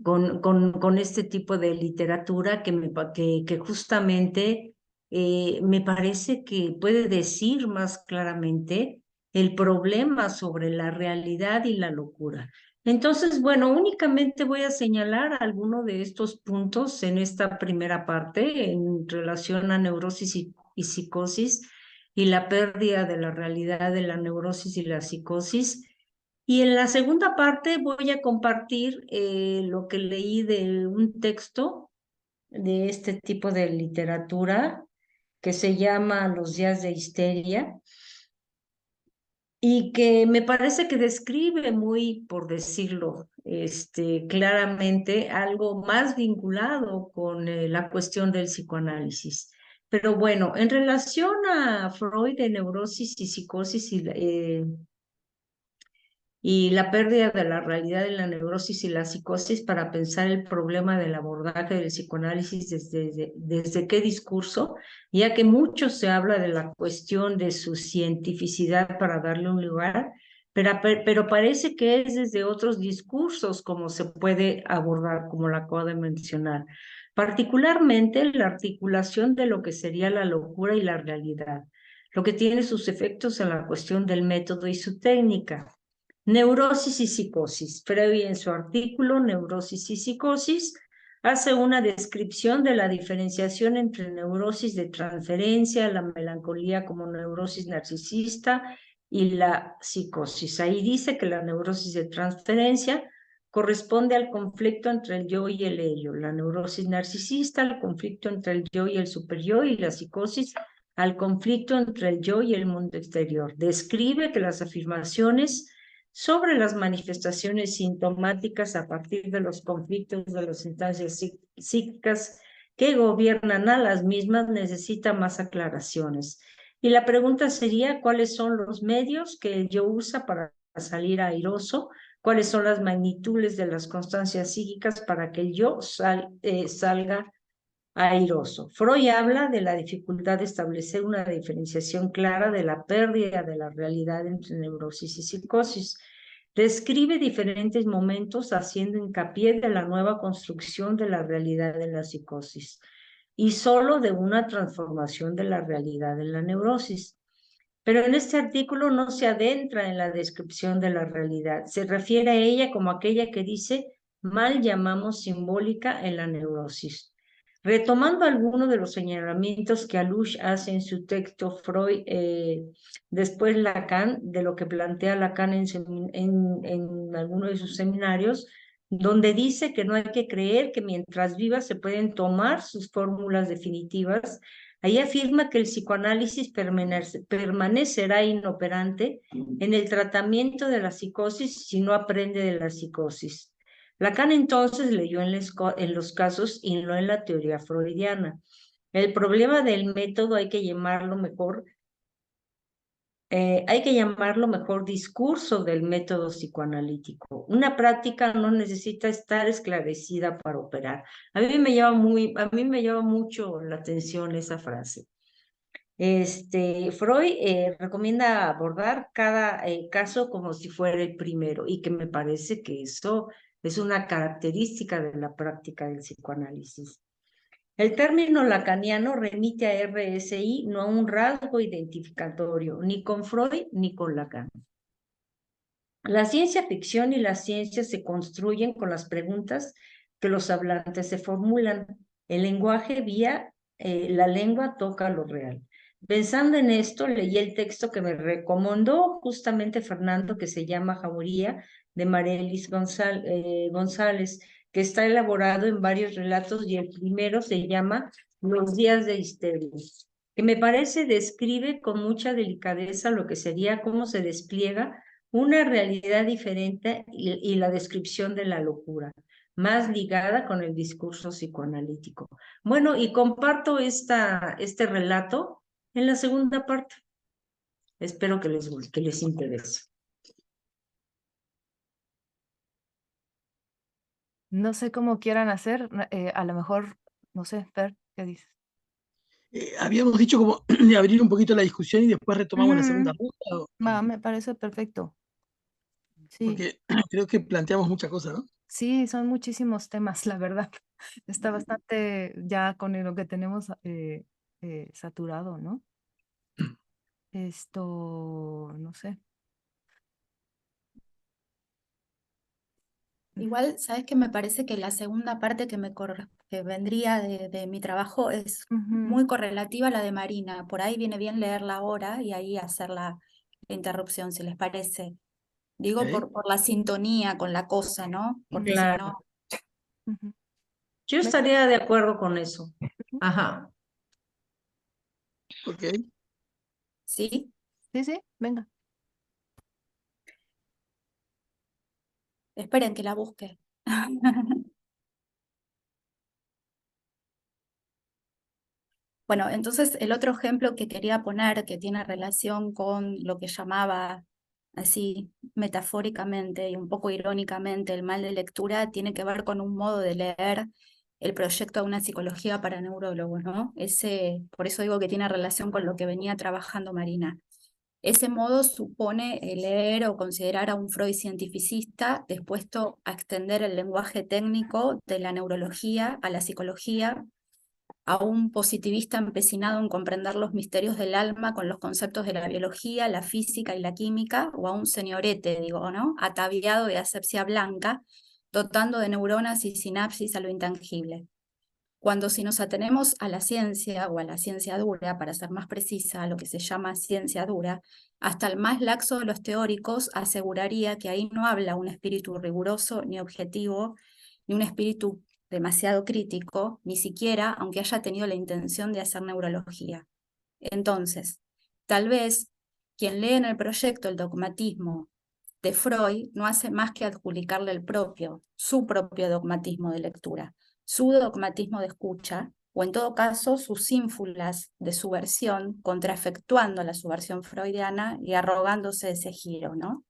con este tipo de literatura que justamente me parece que puede decir más claramente el problema sobre la realidad y la locura. Entonces, bueno, únicamente voy a señalar algunos de estos puntos en esta primera parte en relación a neurosis y psicosis y la pérdida de la realidad de la neurosis y la psicosis. Y en la segunda parte voy a compartir lo que leí de un texto de este tipo de literatura que se llama Los días de histeria y que me parece que describe muy, por decirlo, claramente algo más vinculado con la cuestión del psicoanálisis. Pero bueno, en relación a Freud de neurosis y psicosis y la pérdida de la realidad de la neurosis y la psicosis para pensar el problema del abordaje del psicoanálisis desde qué discurso, ya que mucho se habla de la cuestión de su cientificidad para darle un lugar, pero parece que es desde otros discursos como se puede abordar, como lo acabo de mencionar, particularmente la articulación de lo que sería la locura y la realidad, lo que tiene sus efectos en la cuestión del método y su técnica. Neurosis y psicosis. Freud en su artículo Neurosis y psicosis hace una descripción de la diferenciación entre neurosis de transferencia, la melancolía como neurosis narcisista y la psicosis. Ahí dice que la neurosis de transferencia corresponde al conflicto entre el yo y el ello, la neurosis narcisista al conflicto entre el yo y el superyo y la psicosis al conflicto entre el yo y el mundo exterior. Describe que las afirmaciones sobre las manifestaciones sintomáticas a partir de los conflictos de las instancias psíquicas que gobiernan a las mismas necesita más aclaraciones. Y la pregunta sería, ¿cuáles son los medios que el yo usa para salir airoso? ¿Cuáles son las magnitudes de las constancias psíquicas para que el yo salga airoso? Freud habla de la dificultad de establecer una diferenciación clara de la pérdida de la realidad entre neurosis y psicosis. Describe diferentes momentos haciendo hincapié de la nueva construcción de la realidad en la psicosis y solo de una transformación de la realidad en la neurosis. Pero en este artículo no se adentra en la descripción de la realidad. Se refiere a ella como aquella que dice, mal llamamos simbólica en la neurosis. Retomando algunos de los señalamientos que Alush hace en su texto Freud, después Lacan, de lo que plantea Lacan en alguno de sus seminarios, donde dice que no hay que creer que mientras viva se pueden tomar sus fórmulas definitivas. Ahí afirma que el psicoanálisis permanecerá inoperante en el tratamiento de la psicosis si no aprende de la psicosis. Lacan entonces leyó en los casos y no en la teoría freudiana. El problema del método hay que llamarlo mejor discurso del método psicoanalítico. Una práctica no necesita estar esclarecida para operar. A mí me llama mucho la atención esa frase. Freud recomienda abordar cada caso como si fuera el primero y que me parece que eso es una característica de la práctica del psicoanálisis. El término lacaniano remite a RSI, no a un rasgo identificatorio, ni con Freud ni con Lacan. La ciencia ficción y la ciencia se construyen con las preguntas que los hablantes se formulan. El lenguaje la lengua toca lo real. Pensando en esto, leí el texto que me recomendó justamente Fernando, que se llama Jauría, de Marelis González, que está elaborado en varios relatos y el primero se llama Los días de histeria, que me parece describe con mucha delicadeza lo que sería cómo se despliega una realidad diferente y la descripción de la locura, más ligada con el discurso psicoanalítico. Bueno, y comparto este relato en la segunda parte. Espero que les interese. No sé cómo quieran hacer, a lo mejor, no sé, Fer, ¿qué dices? Habíamos dicho como de abrir un poquito la discusión y después retomamos la segunda Mm, ruta, me parece perfecto. Sí, porque creo que planteamos muchas cosas, ¿no? sí, son muchísimos temas, la verdad. Está bastante ya con lo que tenemos saturado, ¿no? Esto, no sé. Igual, ¿sabes qué? Me parece que la segunda parte que vendría de mi trabajo es Ujú. muy correlativa a la de Marina. Por ahí viene bien leerla ahora y ahí hacer la interrupción, si les parece. Digo ¿Ok? por la sintonía con la cosa, ¿no? Porque si Claro. no, Ujú. Yo Venga. estaría de acuerdo con eso. Ujú. Ajá. Ok. ¿sí? Sí, sí, venga. Esperen que la busque. Bueno, entonces el otro ejemplo que quería poner, que tiene relación con lo que llamaba así metafóricamente y un poco irónicamente el mal de lectura, tiene que ver con un modo de leer el proyecto de una psicología para neurólogos, ¿no? Por eso digo que tiene relación con lo que venía trabajando Marina. Ese modo supone leer o considerar a un Freud cientificista dispuesto a extender el lenguaje técnico de la neurología a la psicología, a un positivista empecinado en comprender los misterios del alma con los conceptos de la biología, la física y la química, o a un señorete, digo, ¿no? Ataviado de asepsia blanca, dotando de neuronas y sinapsis a lo intangible. Cuando si nos atenemos a la ciencia o a la ciencia dura, para ser más precisa, a lo que se llama ciencia dura, hasta el más laxo de los teóricos aseguraría que ahí no habla un espíritu riguroso ni objetivo, ni un espíritu demasiado crítico, ni siquiera aunque haya tenido la intención de hacer neurología. Entonces, tal vez quien lee en el proyecto el dogmatismo de Freud no hace más que adjudicarle su propio dogmatismo de lectura, su dogmatismo de escucha, o en todo caso sus ínfulas de subversión, contraefectuando la subversión freudiana y arrogándose ese giro, ¿no?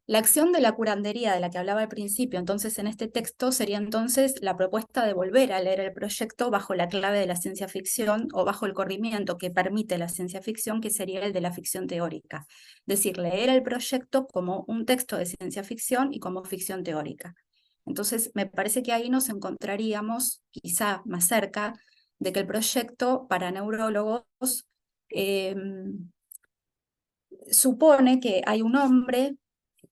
La acción de la curandería de la que hablaba al principio, entonces en este texto, sería entonces la propuesta de volver a leer el proyecto bajo la clave de la ciencia ficción o bajo el corrimiento que permite la ciencia ficción, que sería el de la ficción teórica. Es decir, leer el proyecto como un texto de ciencia ficción y como ficción teórica. Entonces, me parece que ahí nos encontraríamos quizá más cerca de que el proyecto para neurólogos supone que hay un hombre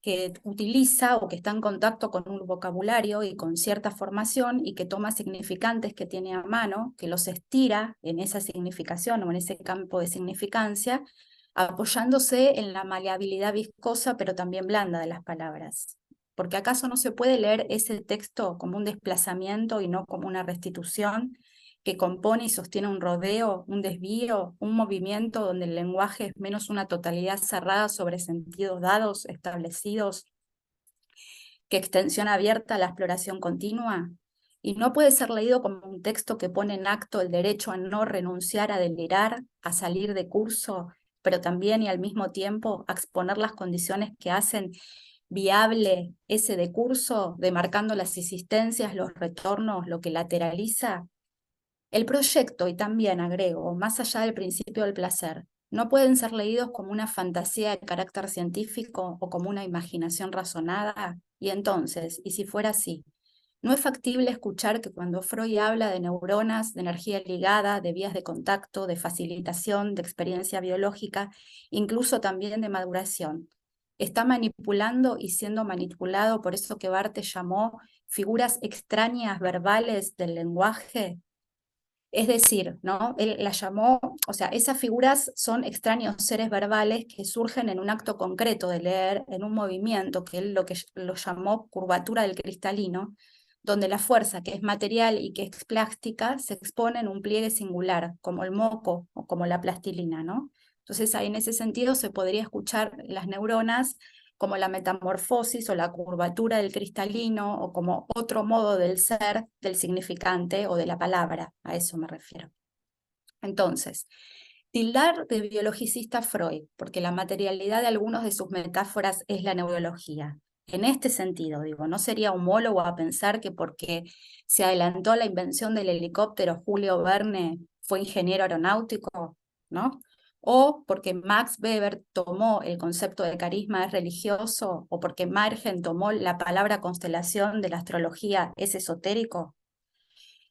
que utiliza o que está en contacto con un vocabulario y con cierta formación y que toma significantes que tiene a mano, que los estira en esa significación o en ese campo de significancia, apoyándose en la maleabilidad viscosa pero también blanda de las palabras. Porque acaso no se puede leer ese texto como un desplazamiento y no como una restitución que compone y sostiene un rodeo, un desvío, un movimiento donde el lenguaje es menos una totalidad cerrada sobre sentidos dados, establecidos, que extensión abierta a la exploración continua? Y no puede ser leído como un texto que pone en acto el derecho a no renunciar a delirar, a salir de curso, pero también y al mismo tiempo a exponer las condiciones que hacen viable ese decurso, demarcando las existencias, los retornos, lo que lateraliza. El proyecto, y también agrego, más allá del principio del placer, no pueden ser leídos como una fantasía de carácter científico o como una imaginación razonada. Y entonces, y si fuera así, ¿no es factible escuchar que cuando Freud habla de neuronas, de energía ligada, de vías de contacto, de facilitación, de experiencia biológica, incluso también de maduración, está manipulando y siendo manipulado por eso que Barthes llamó figuras extrañas verbales del lenguaje? Es decir, ¿no? Él la llamó, o sea, esas figuras son extraños seres verbales que surgen en un acto concreto de leer, en un movimiento, que él lo llamó curvatura del cristalino, donde la fuerza, que es material y que es plástica, se expone en un pliegue singular, como el moco o como la plastilina, ¿no? Entonces, ahí en ese sentido se podría escuchar las neuronas como la metamorfosis o la curvatura del cristalino o como otro modo del ser, del significante o de la palabra, a eso me refiero. Entonces, tildar de biologicista Freud, porque la materialidad de algunos de sus metáforas es la neurología. En este sentido, digo, ¿no sería homólogo a pensar que porque se adelantó a la invención del helicóptero Julio Verne fue ingeniero aeronáutico, ¿no? O porque Max Weber tomó el concepto de carisma es religioso, o porque Margen tomó la palabra constelación de la astrología es esotérico.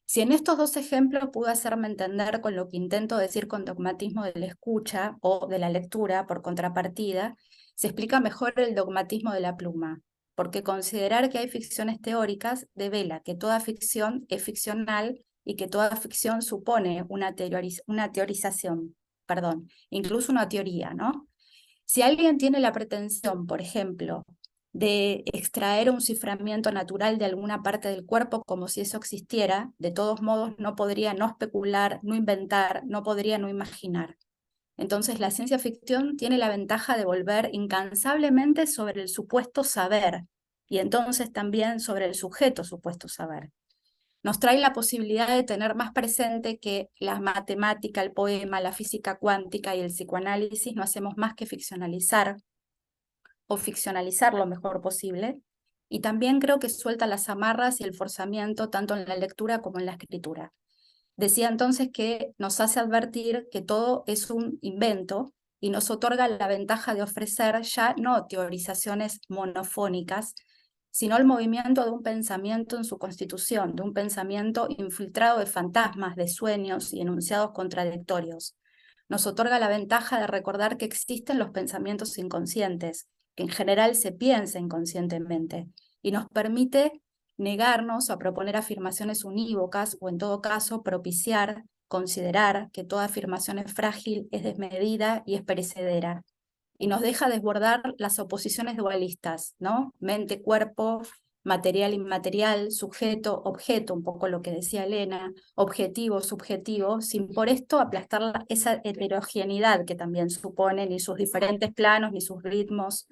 Si en estos dos ejemplos pude hacerme entender con lo que intento decir con dogmatismo de la escucha o de la lectura, por contrapartida, se explica mejor el dogmatismo de la pluma, porque considerar que hay ficciones teóricas devela que toda ficción es ficcional y que toda ficción supone una teorización, incluso una teoría, ¿no? Si alguien tiene la pretensión, por ejemplo, de extraer un ciframiento natural de alguna parte del cuerpo como si eso existiera, de todos modos no podría no especular, no inventar, no podría no imaginar. Entonces la ciencia ficción tiene la ventaja de volver incansablemente sobre el supuesto saber y entonces también sobre el sujeto supuesto saber. nos trae la posibilidad de tener más presente que la matemática, el poema, la física cuántica y el psicoanálisis no hacemos más que ficcionalizar o ficcionalizar lo mejor posible. Y también creo que suelta las amarras y el forzamiento tanto en la lectura como en la escritura. Decía entonces que nos hace advertir que todo es un invento y nos otorga la ventaja de ofrecer ya no teorizaciones monofónicas, sino el movimiento de un pensamiento en su constitución, de un pensamiento infiltrado de fantasmas, de sueños y enunciados contradictorios. Nos otorga la ventaja de recordar que existen los pensamientos inconscientes, que en general se piensa inconscientemente, y nos permite negarnos a proponer afirmaciones unívocas o en todo caso propiciar, considerar que toda afirmación es frágil, es desmedida y es perecedera. Y nos deja desbordar las oposiciones dualistas, ¿no? Mente, cuerpo, material, inmaterial, sujeto, objeto, un poco lo que decía Elena, objetivo, subjetivo, sin por esto aplastar esa heterogeneidad que también supone ni sus diferentes planos, ni sus ritmos.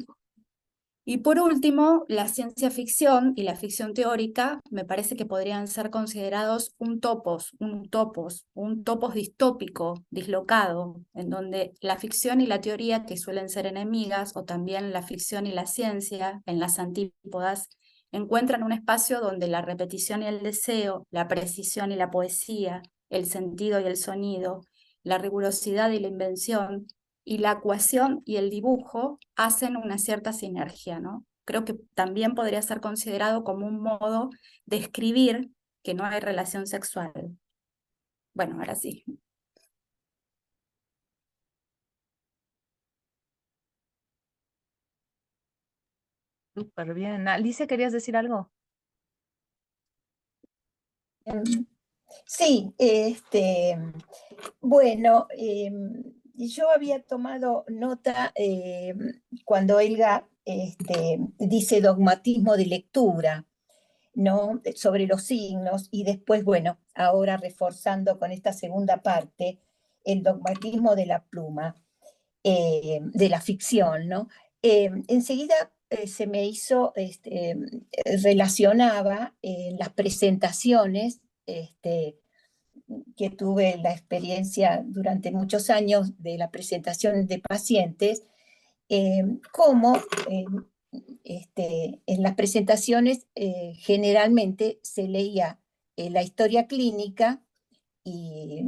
Y por último, la ciencia ficción y la ficción teórica me parece que podrían ser considerados un topos distópico, dislocado, en donde la ficción y la teoría, que suelen ser enemigas, o también la ficción y la ciencia, en las antípodas, encuentran un espacio donde la repetición y el deseo, la precisión y la poesía, el sentido y el sonido, la rigurosidad y la invención, y la ecuación y el dibujo hacen una cierta sinergia, ¿no? Creo que también podría ser considerado como un modo de escribir que no hay relación sexual. Bueno, ahora sí. Súper bien. Alicia, ¿querías decir algo? Sí, bueno, yo había tomado nota cuando Elga dice dogmatismo de lectura, ¿no? Sobre los signos, y después, bueno, ahora reforzando con esta segunda parte, el dogmatismo de la pluma, de la ficción, ¿no? Enseguida se me hizo, relacionaba las presentaciones, que tuve la experiencia durante muchos años de la presentación de pacientes, cómo en las presentaciones generalmente se leía la historia clínica y,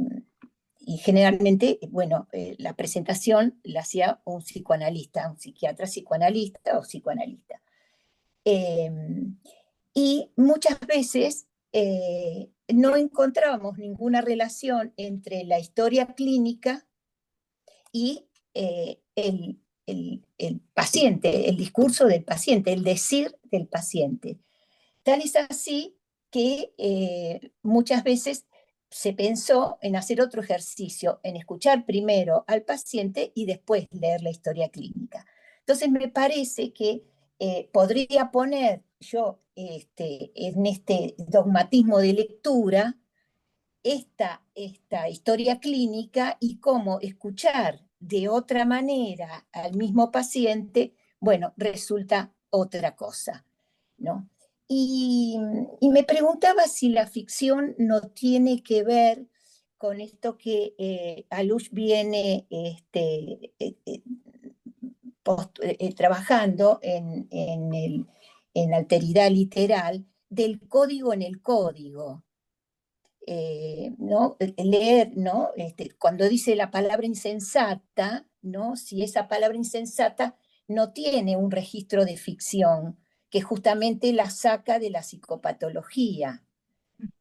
y generalmente, bueno, la presentación la hacía un psicoanalista, un psiquiatra psicoanalista o psicoanalista. Eh, y muchas veces no encontrábamos ninguna relación entre la historia clínica y el paciente, el discurso del paciente, el decir del paciente. Tal es así que muchas veces se pensó en hacer otro ejercicio, en escuchar primero al paciente y después leer la historia clínica. Entonces me parece que podría poner yo en este dogmatismo de lectura esta historia clínica y cómo escuchar de otra manera al mismo paciente, bueno, resulta otra cosa, ¿no? Y me preguntaba si la ficción no tiene que ver con esto que Alush viene trabajando en alteridad literal, del código en el código. ¿No? Leer, ¿no? Cuando dice la palabra insensata, ¿no? Si esa palabra insensata no tiene un registro de ficción, que justamente la saca de la psicopatología.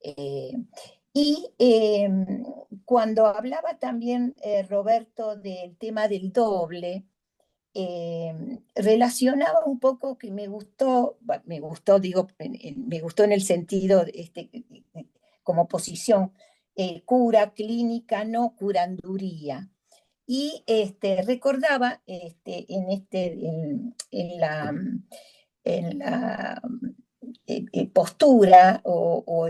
Eh, y cuando hablaba también Roberto del tema del doble, relacionaba un poco que me gustó, digo, me gustó en el sentido como posición, cura, clínica, no curanduría. Y recordaba en la postura o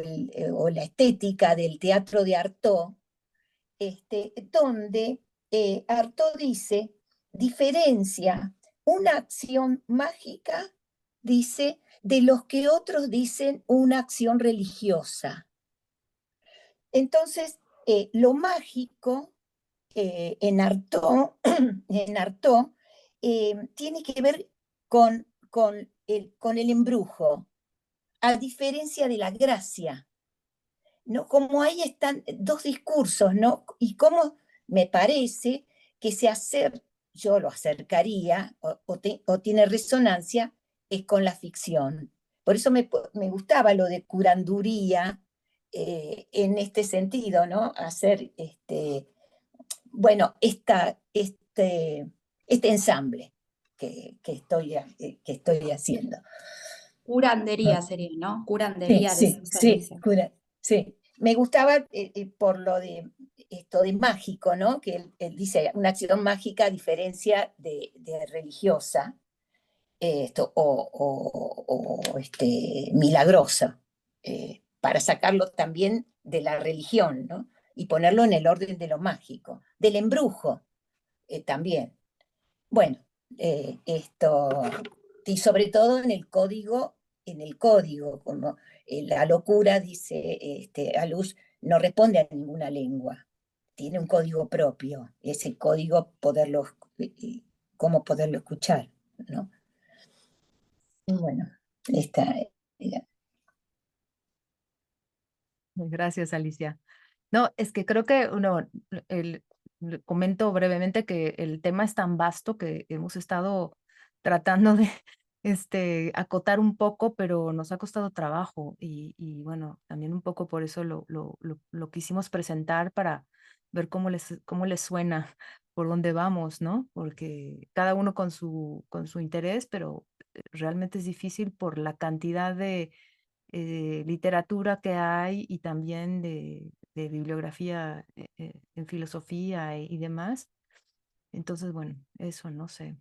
la estética del teatro de Artaud, donde Artaud dice, diferencia una acción mágica, dice, de los que otros dicen una acción religiosa. Entonces, lo mágico en Artaud, en Artaud tiene que ver con el embrujo, a diferencia de la gracia, ¿no? Como ahí están dos discursos, ¿no? Y cómo me parece que yo lo acercaría, o tiene resonancia, es con la ficción. Por eso me gustaba lo de curanduría en este sentido, ¿no? Hacer bueno, este ensamble que estoy haciendo. Curandería sería, ¿no? Sí, Curandería de sí, ciencia sí, ficción. sí. Me gustaba por lo de esto de mágico, ¿no? Que él dice una acción mágica a diferencia de religiosa, milagrosa, para sacarlo también de la religión, ¿no? Y ponerlo en el orden de lo mágico, del embrujo también. Bueno, y sobre todo en el código, como la locura, dice Alus, no responde a ninguna lengua, tiene un código propio, ese código cómo poderlo escuchar, ¿no? Y bueno, esta, Gracias, Alicia. No, es que creo que comento brevemente que el tema es tan vasto que hemos estado tratando de acotar un poco, pero nos ha costado trabajo y bueno, también un poco por eso lo quisimos presentar para ver cómo les suena, por dónde vamos, ¿no? Porque cada uno con su interés, pero realmente es difícil por la cantidad de literatura que hay y también de bibliografía en filosofía y demás. Entonces, bueno, eso no sé.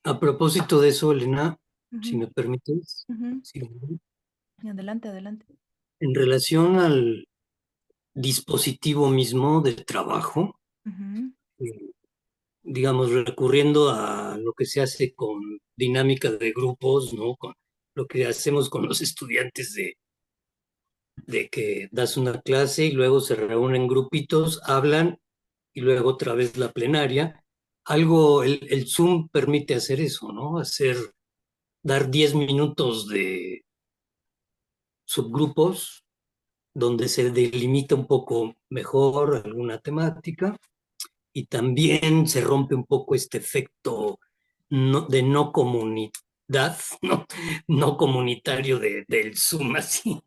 A propósito de eso, Elena, si Ujú, me permites, ujú. sí, Adelante, adelante. en relación al dispositivo mismo del trabajo, Ujú, eh, digamos, recurriendo a lo que se hace con dinámica de grupos, ¿no? Con lo que hacemos con los estudiantes de que das una clase y luego se reúnen grupitos, hablan y luego otra vez la plenaria. El Zoom permite hacer eso, ¿no? Dar 10 minutos de subgrupos donde se delimita un poco mejor alguna temática y también se rompe un poco este efecto de no comunidad, no comunitario del Zoom, así.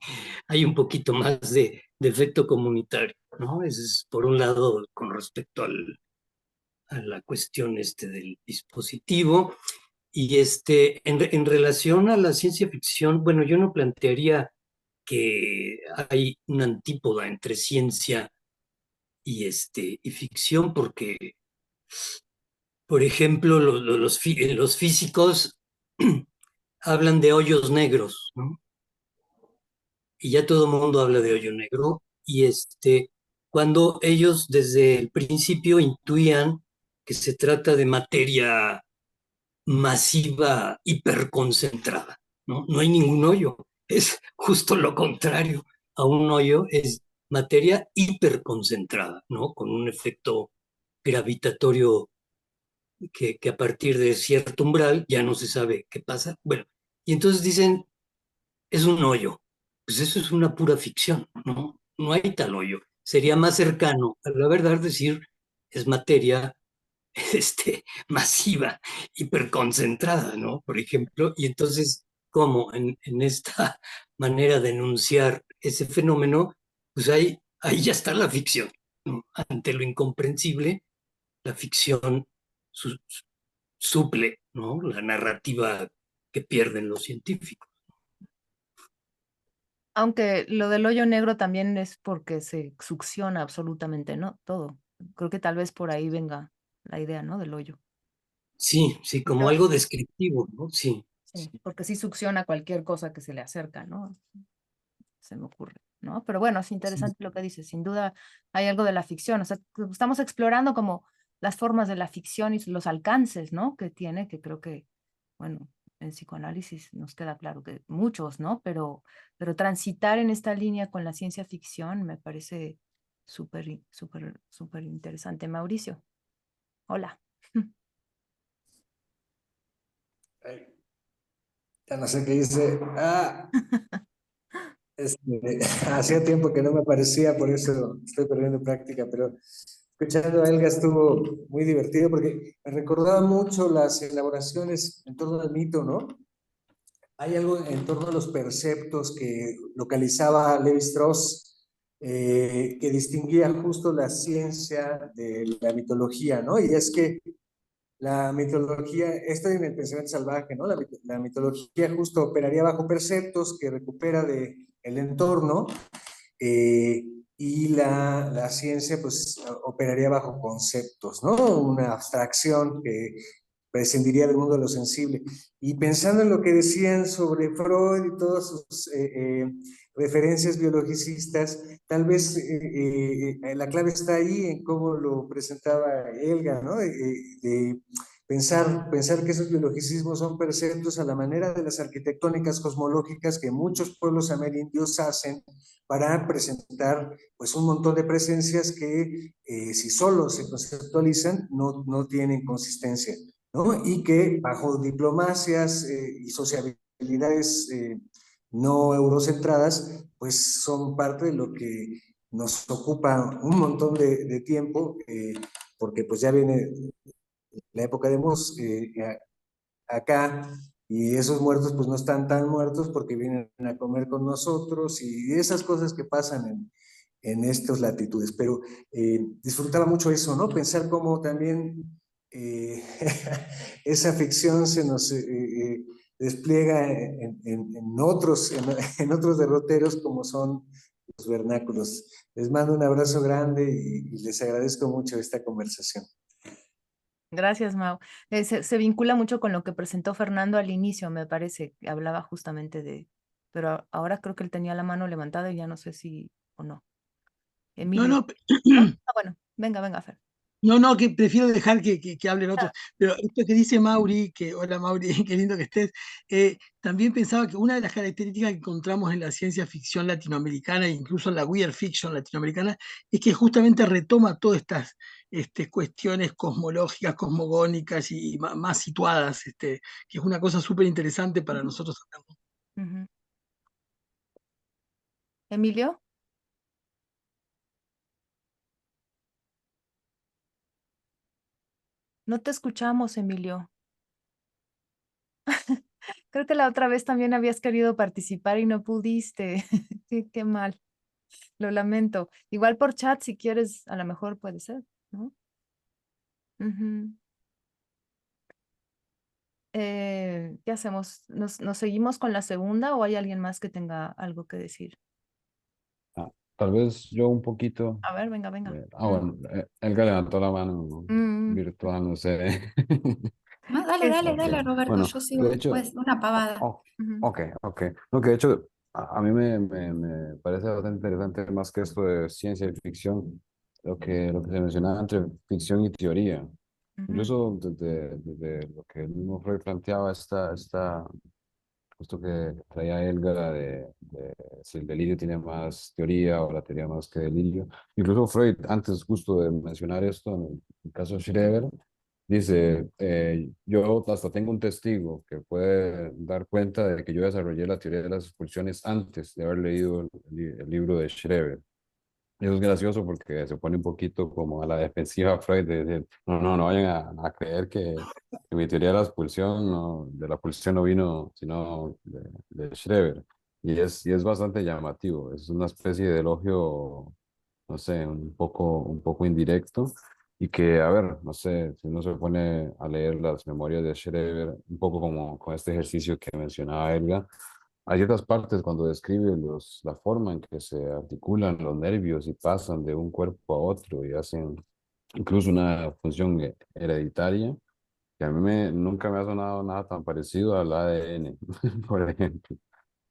Hay un poquito más de efecto comunitario, ¿no? Ese es por un lado con respecto a la cuestión del dispositivo. Y en relación a la ciencia ficción, bueno, yo no plantearía que hay una antípoda entre ciencia y ficción, porque, por ejemplo, los físicos hablan de hoyos negros, ¿no? Y ya todo el mundo habla de hoyo negro, y cuando ellos desde el principio intuían que se trata de materia masiva, hiperconcentrada, ¿no? No hay ningún hoyo, es justo lo contrario a un hoyo, es materia hiperconcentrada, ¿no? Con un efecto gravitatorio que a partir de cierto umbral ya no se sabe qué pasa. Bueno, y entonces dicen, es un hoyo. Pues eso es una pura ficción, ¿no? No hay tal hoyo. Sería más cercano a la verdad decir, es materia masiva, hiperconcentrada, ¿no? Por ejemplo, y entonces, ¿cómo en esta manera de enunciar ese fenómeno? Pues ahí ya está la ficción, ¿no? Ante lo incomprensible, la ficción su, suple, ¿no? La narrativa que pierden los científicos. Aunque lo del hoyo negro también es porque se succiona absolutamente, ¿no? Todo. Creo que tal vez por ahí venga la idea, ¿no? Del hoyo. Sí, sí, como Pero, algo descriptivo, ¿no? Sí, sí, porque sí succiona cualquier cosa que se le acerca, ¿no? Se me ocurre, ¿no? Pero bueno, es sí. interesante lo que dices. Sin duda hay algo de la ficción. O sea, estamos explorando como las formas de la ficción y los alcances, ¿no? Que tiene, que creo que, bueno, en psicoanálisis nos queda claro que muchos, ¿no? Pero transitar en esta línea con la ciencia ficción me parece súper, súper, súper interesante. Mauricio, hola. Ay, ya no sé qué dice. Hacía tiempo que no me aparecía, por eso estoy perdiendo práctica, pero escuchando a Elga estuvo muy divertido porque me recordaba mucho las elaboraciones en torno al mito, ¿no? Hay algo en torno a los perceptos que localizaba Levi Strauss, que distinguía justo la ciencia de la mitología, ¿no? Y es que la mitología, esto en el pensamiento salvaje, ¿no? La mitología justo operaría bajo perceptos que recupera de el entorno, eh, y la ciencia pues operaría bajo conceptos, ¿no? Una abstracción que prescindiría del mundo de lo sensible. Y pensando en lo que decían sobre Freud y todas sus referencias biologicistas, tal vez la clave está ahí en cómo lo presentaba Elga, ¿no? De pensar que esos biologicismos son perceptos a la manera de las arquitectónicas cosmológicas que muchos pueblos amerindios hacen para presentar pues un montón de presencias que si solo se conceptualizan no tienen consistencia, ¿no? Y que bajo diplomacias y sociabilidades no eurocentradas, pues son parte de lo que nos ocupa un montón de tiempo, porque pues ya viene la época de muertos acá, y esos muertos pues no están tan muertos porque vienen a comer con nosotros y esas cosas que pasan en estas latitudes. Pero disfrutaba mucho eso, ¿no? Pensar cómo también esa ficción se nos despliega en otros derroteros como son los vernáculos. Les mando un abrazo grande y les agradezco mucho esta conversación. Gracias, Mau. Se vincula mucho con lo que presentó Fernando al inicio, me parece, que hablaba justamente de, pero ahora creo que él tenía la mano levantada y ya no sé si o no. No, Emilio. no, ¿No? Ah, bueno, venga, Fer. no, que prefiero dejar que hablen otros. Pero esto que dice Mauri, que hola Mauri, qué lindo que estés, también pensaba que una de las características que encontramos en la ciencia ficción latinoamericana e incluso en la weird fiction latinoamericana es que justamente retoma todas estas cuestiones cosmológicas, cosmogónicas y más situadas, que es una cosa súper interesante para nosotros. Ujú. Emilio. No te escuchamos, Emilio. Creo que la otra vez también habías querido participar y no pudiste. Qué mal. Lo lamento. Igual por chat, si quieres, a lo mejor puede ser, ¿no? Ujú. ¿Qué hacemos? ¿Nos seguimos con la segunda o hay alguien más que tenga algo que decir? Tal vez yo un poquito. A ver, venga. Bueno, Elga levantó la mano Mm. virtual, no sé. No, Es- Ok, dale, Roberto, bueno, yo de sigo, hecho, pues una pavada. Ujú. ok. No, que de hecho, a mí me parece bastante interesante más que esto de ciencia y ficción, lo que se mencionaba entre ficción y teoría. Ujú. Incluso desde lo que el mismo Freud planteaba, justo que traía Elgar de si el delirio tiene más teoría o la teoría más que delirio. Incluso Freud, antes justo de mencionar esto, en el caso de Schreber, dice, yo hasta tengo un testigo que puede dar cuenta de que yo desarrollé la teoría de las expulsiones antes de haber leído el libro de Schreber. Y eso es gracioso porque se pone un poquito como a la defensiva Freud de decir, no vayan a creer que mi teoría de la expulsión, de la expulsión no vino sino de Schreber. Y es bastante llamativo, es una especie de elogio, no sé, un poco indirecto. Y que, a ver, no sé, si uno se pone a leer las memorias de Schreber, un poco como con este ejercicio que mencionaba Elga, hay ciertas partes cuando describe la forma en que se articulan los nervios y pasan de un cuerpo a otro y hacen incluso una función hereditaria, que a mí nunca me ha sonado nada tan parecido al ADN, por ejemplo.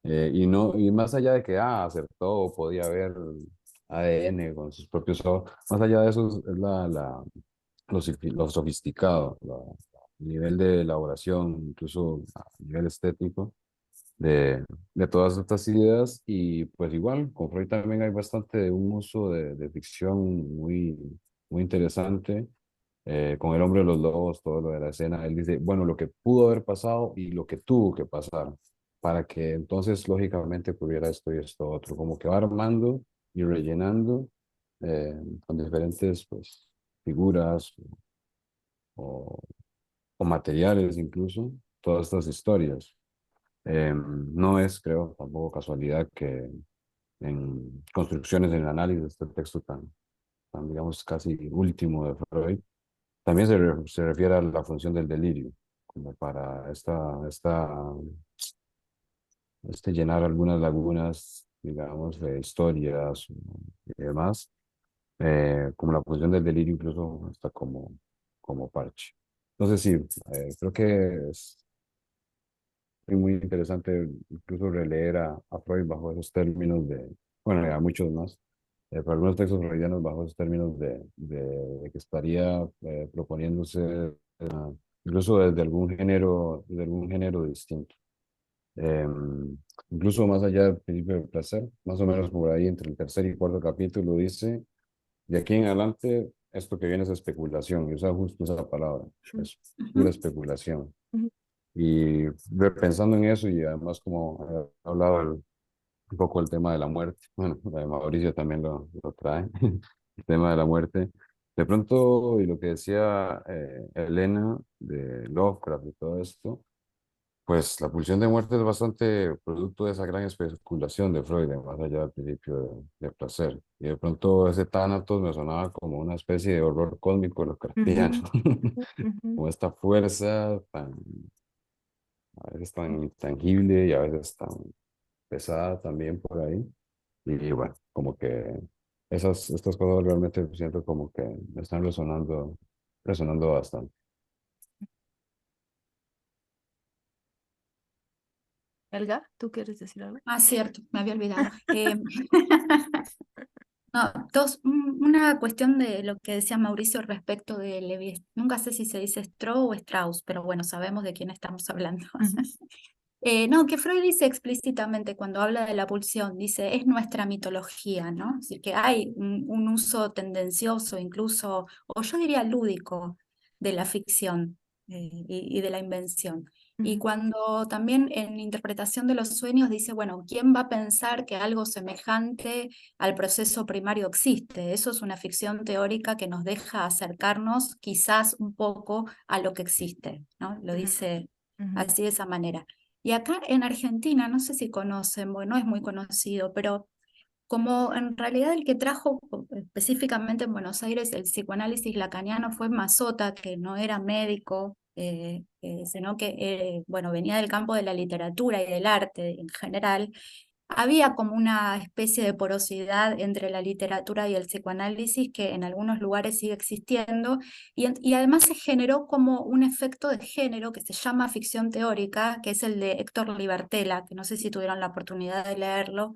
Y más allá de que acertó, podía ver ADN con sus propios ojos, más allá de eso es lo sofisticado, nivel de elaboración, incluso a nivel estético, de todas estas ideas. Y pues igual, con Freud también hay bastante un uso de ficción muy interesante. Con El hombre de los lobos, todo lo de la escena, él dice, bueno, lo que pudo haber pasado y lo que tuvo que pasar, para que entonces lógicamente pudiera esto y esto otro, como que va armando y rellenando eh, con diferentes pues, figuras o, o materiales incluso, todas estas historias. No es, creo, tampoco casualidad que en Construcciones en el análisis de este texto tan, digamos, casi último de Freud, también se refiere a la función del delirio, como para llenar algunas lagunas, digamos, de historias y demás, como la función del delirio incluso está como parche. Entonces sí, creo que es muy interesante incluso releer a Freud bajo esos términos bueno, y a muchos más, pero algunos textos freudianos bajo esos términos de que estaría proponiéndose incluso desde algún género distinto. Incluso más allá del principio del placer, más o menos por ahí entre el tercer y cuarto capítulo dice, de aquí en adelante, esto que viene es especulación, y usa justo esa palabra, es pura Ujú. especulación. Ujú. Y pensando en eso, y además como he hablado un poco el tema de la muerte, bueno, Mauricio también lo trae, el tema de la muerte, de pronto, y lo que decía Elena de Lovecraft y todo esto, pues la pulsión de muerte es bastante producto de esa gran especulación de Freud, más allá del principio de placer. Y de pronto ese Thanatos me sonaba como una especie de horror cósmico Lovecraftiano, Ujú, ujú. como esta fuerza a veces tan intangible y a veces tan pesada también por ahí. Y bueno, como que estas cosas realmente siento como que me están resonando bastante. Helga, ¿tú quieres decir algo? Ah, cierto, me había olvidado. No, una cuestión de lo que decía Mauricio respecto de Levi. Nunca sé si se dice Stroh o Strauss, pero bueno, sabemos de quién estamos hablando. Ujú, No, que Freud dice explícitamente cuando habla de la pulsión, dice, es nuestra mitología, ¿no? Es decir, que hay un uso tendencioso, incluso, o yo diría lúdico, de la ficción y de la invención. Y ujú, cuando también en interpretación de los sueños dice, bueno, ¿quién va a pensar que algo semejante al proceso primario existe? Eso es una ficción teórica que nos deja acercarnos quizás un poco a lo que existe, ¿no? Lo ujú, dice ujú. así de esa manera. Y acá en Argentina, no sé si conocen, bueno, no es muy conocido, pero como en realidad el que trajo específicamente en Buenos Aires el psicoanálisis lacaniano fue Mazzotta, que no era médico, sino que bueno, venía del campo de la literatura y del arte en general. Había como una especie de porosidad entre la literatura y el psicoanálisis que en algunos lugares sigue existiendo y además se generó como un efecto de género que se llama ficción teórica, que es el de Héctor Libertela, que no sé si tuvieron la oportunidad de leerlo,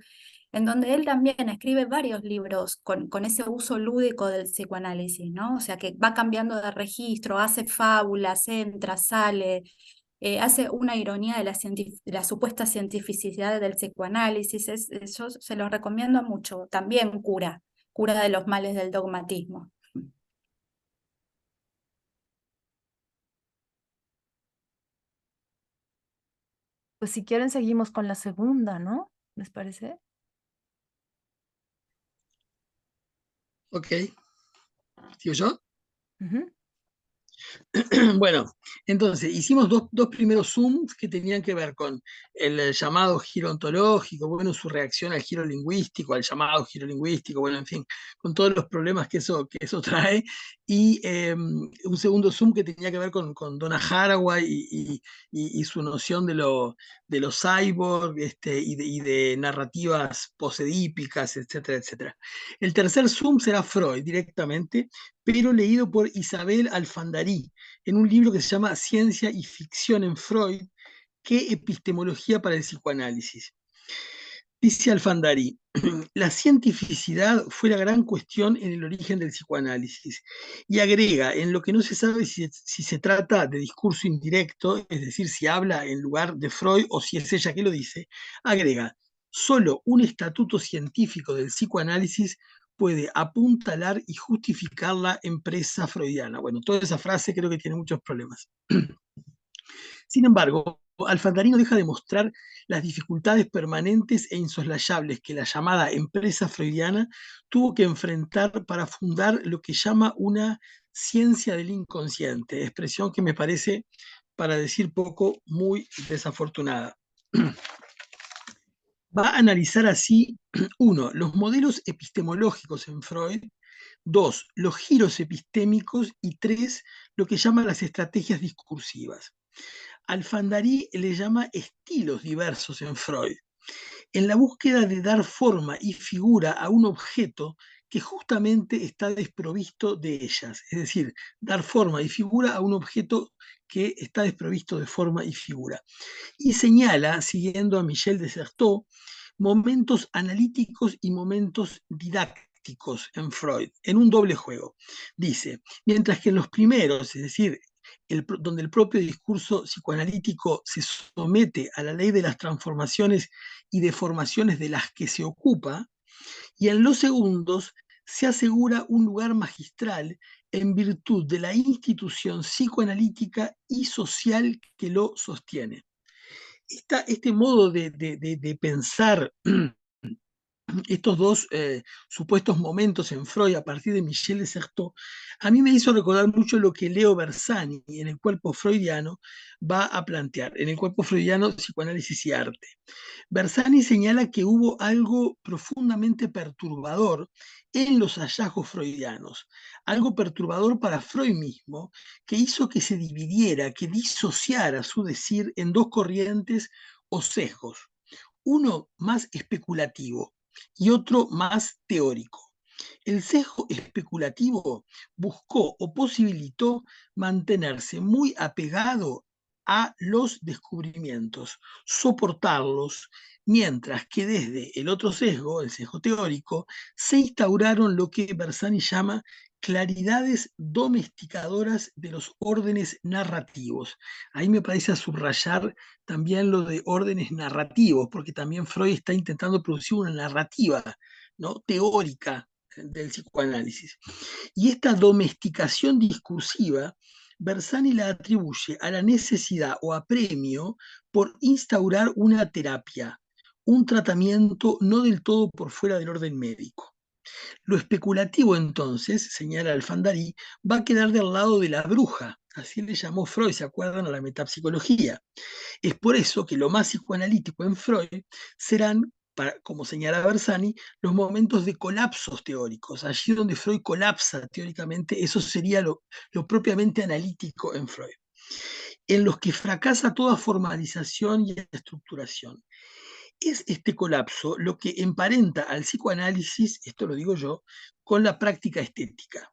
en donde él también escribe varios libros con ese uso lúdico del psicoanálisis, ¿no? O sea, que va cambiando de registro, hace fábulas, entra, sale, hace una ironía de la supuesta cientificidad del psicoanálisis. Yo se los recomiendo mucho. También cura de los males del dogmatismo. Pues si quieren seguimos con la segunda, ¿no? ¿Les parece? Ok, ¿sigo yo? Ujú, Bueno, entonces hicimos dos primeros Zooms que tenían que ver con el llamado giro ontológico, bueno, su reacción al giro lingüístico, al llamado giro lingüístico, bueno, en fin, con todos los problemas que eso trae. Y un segundo Zoom que tenía que ver con Donna Haraway y su noción de los cyborg y de narrativas posedípicas, etcétera, etcétera. El tercer Zoom será Freud directamente, pero leído por Isabel Alfandarí, en un libro que se llama Ciencia y ficción en Freud, ¿qué epistemología para el psicoanálisis? Dice Alfandari, la cientificidad fue la gran cuestión en el origen del psicoanálisis, y agrega, en lo que no se sabe si se trata de discurso indirecto, es decir, si habla en lugar de Freud o si es ella que lo dice, agrega, solo un estatuto científico del psicoanálisis puede apuntalar y justificar la empresa freudiana. Bueno, toda esa frase creo que tiene muchos problemas. Sin embargo, Alfandari no deja de mostrar las dificultades permanentes e insoslayables que la llamada empresa freudiana tuvo que enfrentar para fundar lo que llama una ciencia del inconsciente, expresión que me parece, para decir poco, muy desafortunada. Va a analizar así, 1, los modelos epistemológicos en Freud, 2, los giros epistémicos y 3, lo que llama las estrategias discursivas. Alfandari le llama estilos diversos en Freud, en la búsqueda de dar forma y figura a un objeto que justamente está desprovisto de ellas, es decir, dar forma y figura a un objeto que está desprovisto de forma y figura. Y señala, siguiendo a Michel de Certeau, momentos analíticos y momentos didácticos en Freud, en un doble juego. Dice, mientras que en los primeros, es decir, donde el propio discurso psicoanalítico se somete a la ley de las transformaciones y deformaciones de las que se ocupa, y en los segundos se asegura un lugar magistral en virtud de la institución psicoanalítica y social que lo sostiene. Este modo de pensar estos dos supuestos momentos en Freud a partir de Michel de Certeau, a mí me hizo recordar mucho lo que Leo Bersani en el cuerpo freudiano va a plantear, en el cuerpo freudiano, psicoanálisis y arte. Bersani señala que hubo algo profundamente perturbador en los hallazgos freudianos, algo perturbador para Freud mismo, que hizo que se dividiera, que disociara su decir en dos corrientes o sesgos, uno más especulativo y otro más teórico. El sesgo especulativo buscó o posibilitó mantenerse muy apegado a los descubrimientos, soportarlos, mientras que desde el otro sesgo, el sesgo teórico, se instauraron lo que Bersani llama claridades domesticadoras de los órdenes narrativos. Ahí me parece a subrayar también lo de órdenes narrativos, porque también Freud está intentando producir una narrativa, ¿no?, teórica del psicoanálisis. Y esta domesticación discursiva, Bersani la atribuye a la necesidad o apremio por instaurar una terapia, un tratamiento no del todo por fuera del orden médico. Lo especulativo, entonces, señala Alfandari, va a quedar del lado de la bruja, así le llamó Freud, ¿se acuerdan?, a la metapsicología. Es por eso que lo más psicoanalítico en Freud serán, como señala Bersani, los momentos de colapsos teóricos. Allí donde Freud colapsa teóricamente, eso sería lo propiamente analítico en Freud, en los que fracasa toda formalización y estructuración. Es este colapso lo que emparenta al psicoanálisis, esto lo digo yo, con la práctica estética.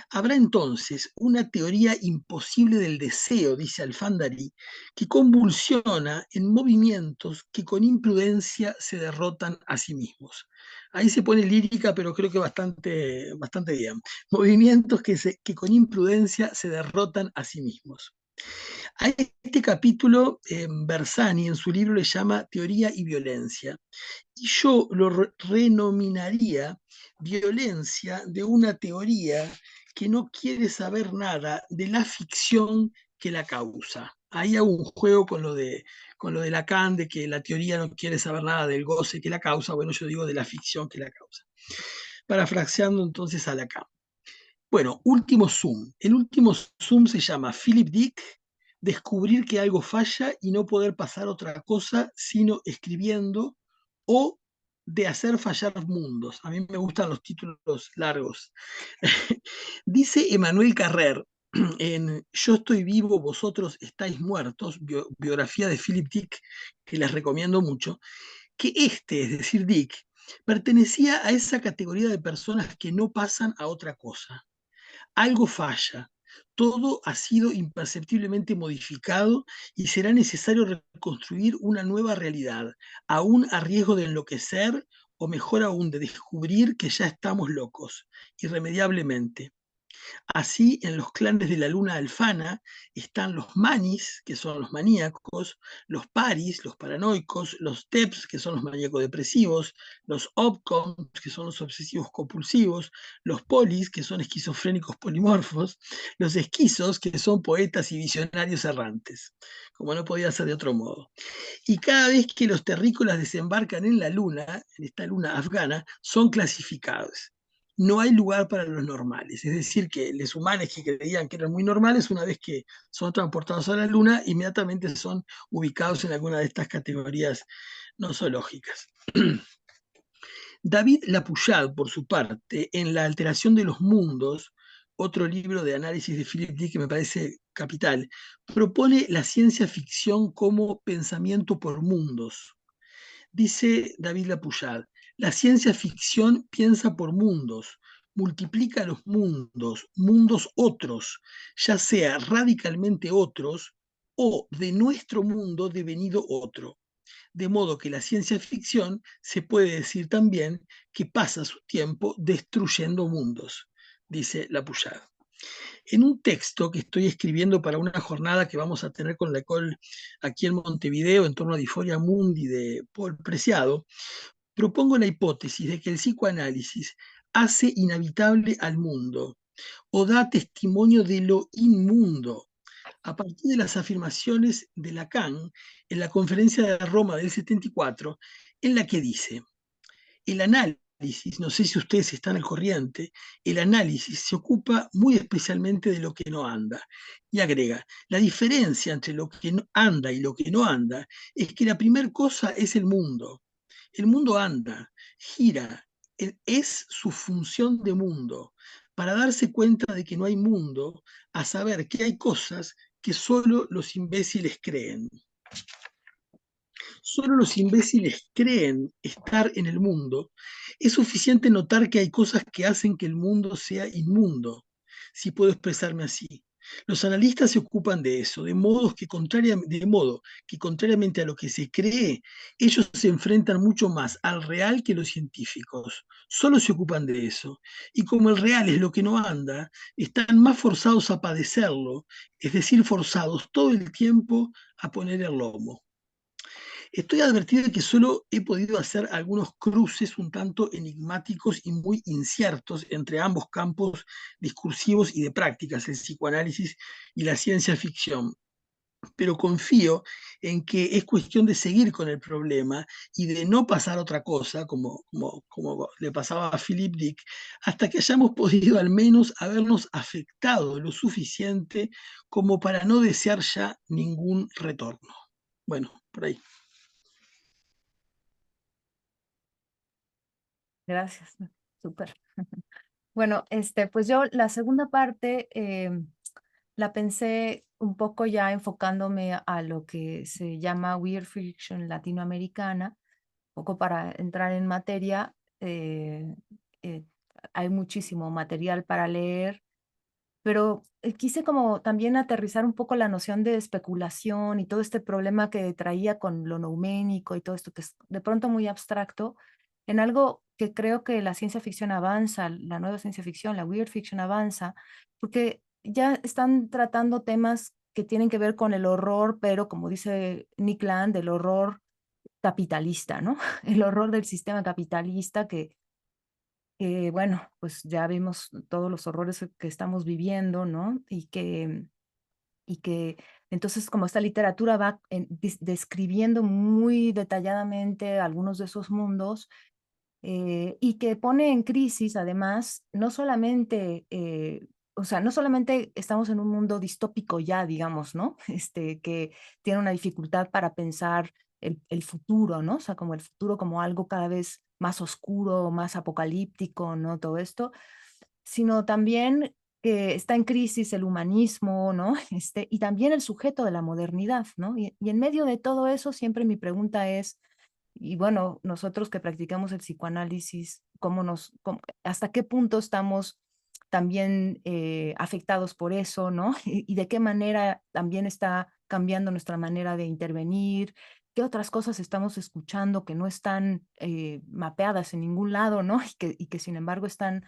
Habrá entonces una teoría imposible del deseo, dice Alfandari, que convulsiona en movimientos que con imprudencia se derrotan a sí mismos. Ahí se pone lírica, pero creo que bastante bien. Movimientos que con imprudencia se derrotan a sí mismos. A este capítulo, Bersani en su libro le llama Teoría y Violencia, y yo lo renominaría violencia de una teoría que no quiere saber nada de la ficción que la causa. Ahí hago un juego con lo de Lacan, de que la teoría no quiere saber nada del goce que la causa. Bueno, yo digo de la ficción que la causa. Parafraseando entonces a Lacan. Bueno, último zoom. El último zoom se llama Philip Dick, descubrir que algo falla y no poder pasar otra cosa sino escribiendo, o de hacer fallar mundos. A mí me gustan los títulos largos. Dice Emmanuel Carrer en Yo estoy vivo, vosotros estáis muertos, biografía de Philip Dick, que les recomiendo mucho, que es decir, Dick, pertenecía a esa categoría de personas que no pasan a otra cosa. Algo falla, Todo ha sido imperceptiblemente modificado y será necesario reconstruir una nueva realidad, aún a riesgo de enloquecer o mejor aún de descubrir que ya estamos locos, irremediablemente. Así, en los clanes de la luna alfana están los manis, que son los maníacos, los paris, los paranoicos, los teps, que son los maníaco-depresivos, los opcoms, que son los obsesivos compulsivos, los polis, que son esquizofrénicos polimorfos, los esquizos, que son poetas y visionarios errantes, como no podía ser de otro modo. Y cada vez que los terrícolas desembarcan en la luna, en esta luna afgana, son clasificados. No hay lugar para los normales, es decir, que los humanos que creían que eran muy normales, una vez que son transportados a la luna, inmediatamente son ubicados en alguna de estas categorías nosológicas. David Lapouchade, por su parte, en La alteración de los mundos, otro libro de análisis de Philip Dick que me parece capital, propone la ciencia ficción como pensamiento por mundos. Dice David Lapouchade, la ciencia ficción piensa por mundos, multiplica los mundos, mundos otros, ya sea radicalmente otros o de nuestro mundo devenido otro. De modo que la ciencia ficción se puede decir también que pasa su tiempo destruyendo mundos, dice Lapouchade. En un texto que estoy escribiendo para una jornada que vamos a tener con la ECOL aquí en Montevideo en torno a Disforia Mundi de Paul Preciado, propongo la hipótesis de que el psicoanálisis hace inhabitable al mundo o da testimonio de lo inmundo a partir de las afirmaciones de Lacan en la conferencia de Roma del 74, en la que dice, el análisis, no sé si ustedes están al corriente, el análisis se ocupa muy especialmente de lo que no anda. Y agrega, la diferencia entre lo que anda y lo que no anda es que la primera cosa es el mundo. El mundo anda, gira, es su función de mundo. Para darse cuenta de que no hay mundo, a saber que hay cosas que solo los imbéciles creen. Solo los imbéciles creen estar en el mundo. Es suficiente notar que hay cosas que hacen que el mundo sea inmundo, si puedo expresarme así. Los analistas se ocupan de eso, de modo que contrariamente a lo que se cree, ellos se enfrentan mucho más al real que los científicos. Solo se ocupan de eso. Y como el real es lo que no anda, están más forzados a padecerlo, es decir, forzados todo el tiempo a poner el lomo. Estoy advertido de que solo he podido hacer algunos cruces un tanto enigmáticos y muy inciertos entre ambos campos discursivos y de prácticas, el psicoanálisis y la ciencia ficción. Pero confío en que es cuestión de seguir con el problema y de no pasar otra cosa, como le pasaba a Philip Dick, hasta que hayamos podido al menos habernos afectado lo suficiente como para no desear ya ningún retorno. Bueno, por ahí. Gracias, súper. Bueno, pues yo la segunda parte la pensé un poco ya enfocándome a lo que se llama Weird Fiction latinoamericana, un poco para entrar en materia. Eh, Hay muchísimo material para leer, pero quise como también aterrizar un poco la noción de especulación y todo este problema que traía con lo nouménico y todo esto que es de pronto muy abstracto, en algo que creo que la ciencia ficción avanza, la nueva ciencia ficción, la weird fiction avanza, porque ya están tratando temas que tienen que ver con el horror, pero como dice Nick Land, el horror capitalista, ¿no? El horror del sistema capitalista bueno, pues ya vimos todos los horrores que estamos viviendo, ¿no? Y que entonces como esta literatura va describiendo muy detalladamente algunos de esos mundos y que pone en crisis además, no solamente, o sea, no solamente estamos en un mundo distópico ya, digamos, ¿no? Que tiene una dificultad para pensar el futuro, ¿no? O sea, como el futuro como algo cada vez más oscuro, más apocalíptico, ¿no? Todo esto, sino también que está en crisis el humanismo, ¿no? Y también el sujeto de la modernidad, ¿no? Y en medio de todo eso, siempre mi pregunta es, y bueno, nosotros que practicamos el psicoanálisis, ¿hasta qué punto estamos también afectados por eso, ¿no? Y de qué manera también está cambiando nuestra manera de intervenir, qué otras cosas estamos escuchando que no están mapeadas en ningún lado, ¿no? Y que sin embargo están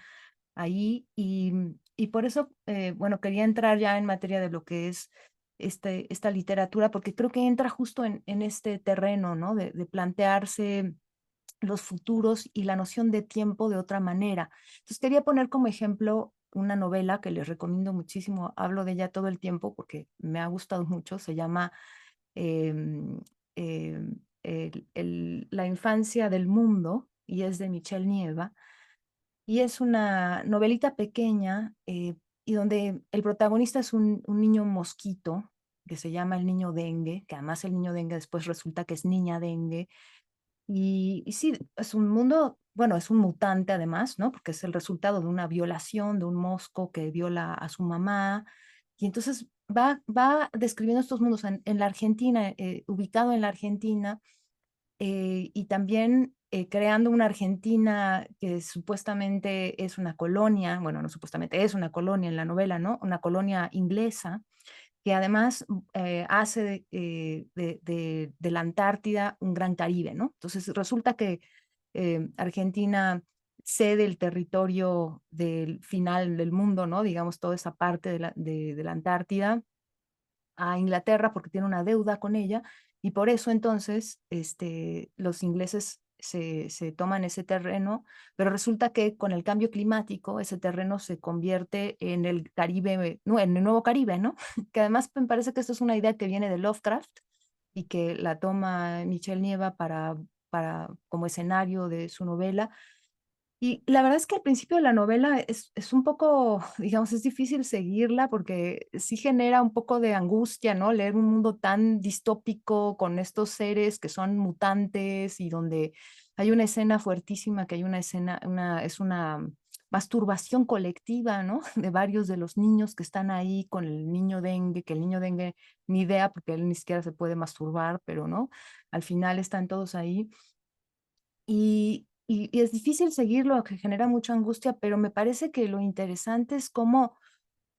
ahí. Y por eso, bueno, quería entrar ya en materia de lo que es esta literatura, porque creo que entra justo en este terreno, ¿no? De plantearse los futuros y la noción de tiempo de otra manera. Entonces quería poner como ejemplo una novela que les recomiendo muchísimo, hablo de ella todo el tiempo porque me ha gustado mucho, se llama em, La infancia del mundo y es de Michelle Nieva y es una novelita pequeña y donde el protagonista es un niño mosquito que se llama el niño dengue, que además el niño dengue después resulta que es niña dengue y sí, es un mundo, bueno, es un mutante además, ¿no? Porque es el resultado de una violación de un mosco que viola a su mamá. Y entonces va describiendo estos mundos en la Argentina, ubicado en la Argentina, y también creando una Argentina que supuestamente es una colonia, bueno, no supuestamente, es una colonia en la novela, ¿no? Una colonia inglesa que además hace de la Antártida un gran Caribe, ¿no? Entonces resulta que Argentina cede el territorio del final del mundo, ¿no? Digamos, toda esa parte de la Antártida a Inglaterra porque tiene una deuda con ella y por eso entonces los ingleses se toman ese terreno, pero resulta que con el cambio climático ese terreno se convierte en el Caribe, no, en el Nuevo Caribe, ¿no? Que además me parece que esto es una idea que viene de Lovecraft y que la toma Michelle Nieva como escenario de su novela y la verdad es que al principio de la novela es un poco, digamos, es difícil seguirla porque sí genera un poco de angustia, ¿no? Leer un mundo tan distópico con estos seres que son mutantes y donde hay una escena fuertísima, que hay una escena, es una masturbación colectiva, ¿no? De varios de los niños que están ahí con el niño dengue, que el niño dengue ni idea porque él ni siquiera se puede masturbar, pero ¿no? Al final están todos ahí. Y es difícil seguirlo, que genera mucha angustia, pero me parece que lo interesante es cómo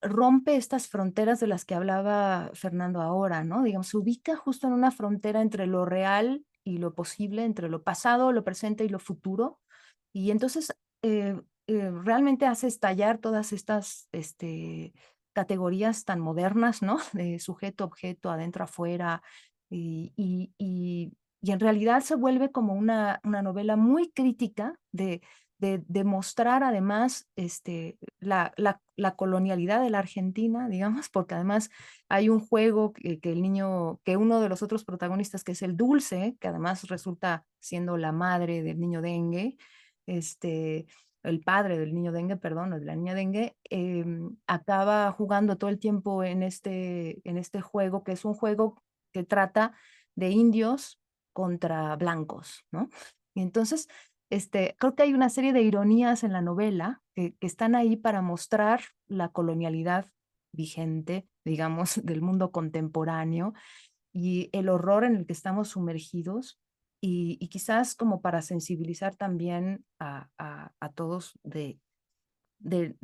rompe estas fronteras de las que hablaba Fernando ahora, ¿no? Digamos, se ubica justo en una frontera entre lo real y lo posible, entre lo pasado, lo presente y lo futuro. Y entonces realmente hace estallar todas estas categorías tan modernas, ¿no? De sujeto, objeto, adentro, afuera. Y, y, y, y en realidad se vuelve como una novela muy crítica de mostrar además la colonialidad de la Argentina, digamos, porque además hay un juego que el niño, que uno de los otros protagonistas, que es el Dulce, que además resulta siendo la madre del niño dengue, este, el padre del niño dengue, perdón, o de la niña dengue, acaba jugando todo el tiempo en este juego, que es un juego que trata de indios contra blancos, ¿no? Y entonces creo que hay una serie de ironías en la novela que están ahí para mostrar la colonialidad vigente, digamos, del mundo contemporáneo y el horror en el que estamos sumergidos y quizás como para sensibilizar también a todos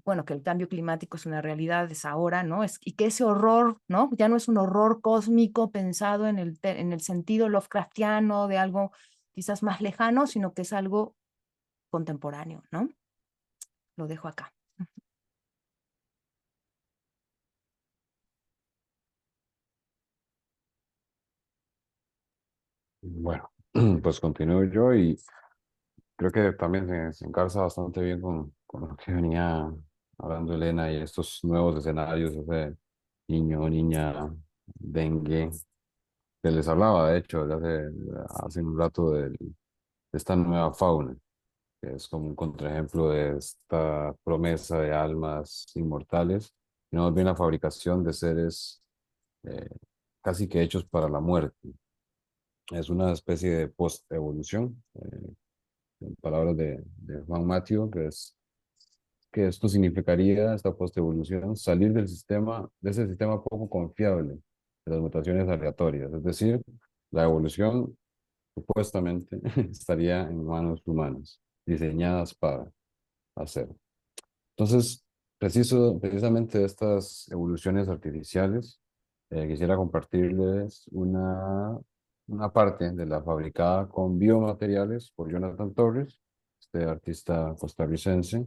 bueno, que el cambio climático es una realidad, es ahora, ¿no? Y que ese horror, ¿no? Ya no es un horror cósmico pensado en el sentido Lovecraftiano de algo quizás más lejano, sino que es algo contemporáneo, ¿no? Lo dejo acá. Bueno, pues continúo yo y creo que también se encarza bastante bien con lo que venía hablando Elena y estos nuevos escenarios, ese niño, niña, dengue, que les hablaba, de hecho, hace un rato de esta nueva fauna, que es como un contraejemplo de esta promesa de almas inmortales, y no más bien la fabricación de seres eh, casi que hechos para la muerte. Es una especie de post-evolución, en palabras de Juan Matthew, que esto significaría, esta post-evolución, salir del sistema, de ese sistema poco confiable de las mutaciones aleatorias. Es decir, la evolución supuestamente estaría en manos humanas, diseñadas para hacer. Entonces, Precisamente estas evoluciones artificiales, quisiera compartirles una parte de la fabricada con biomateriales por Jonathan Torres, este artista costarricense,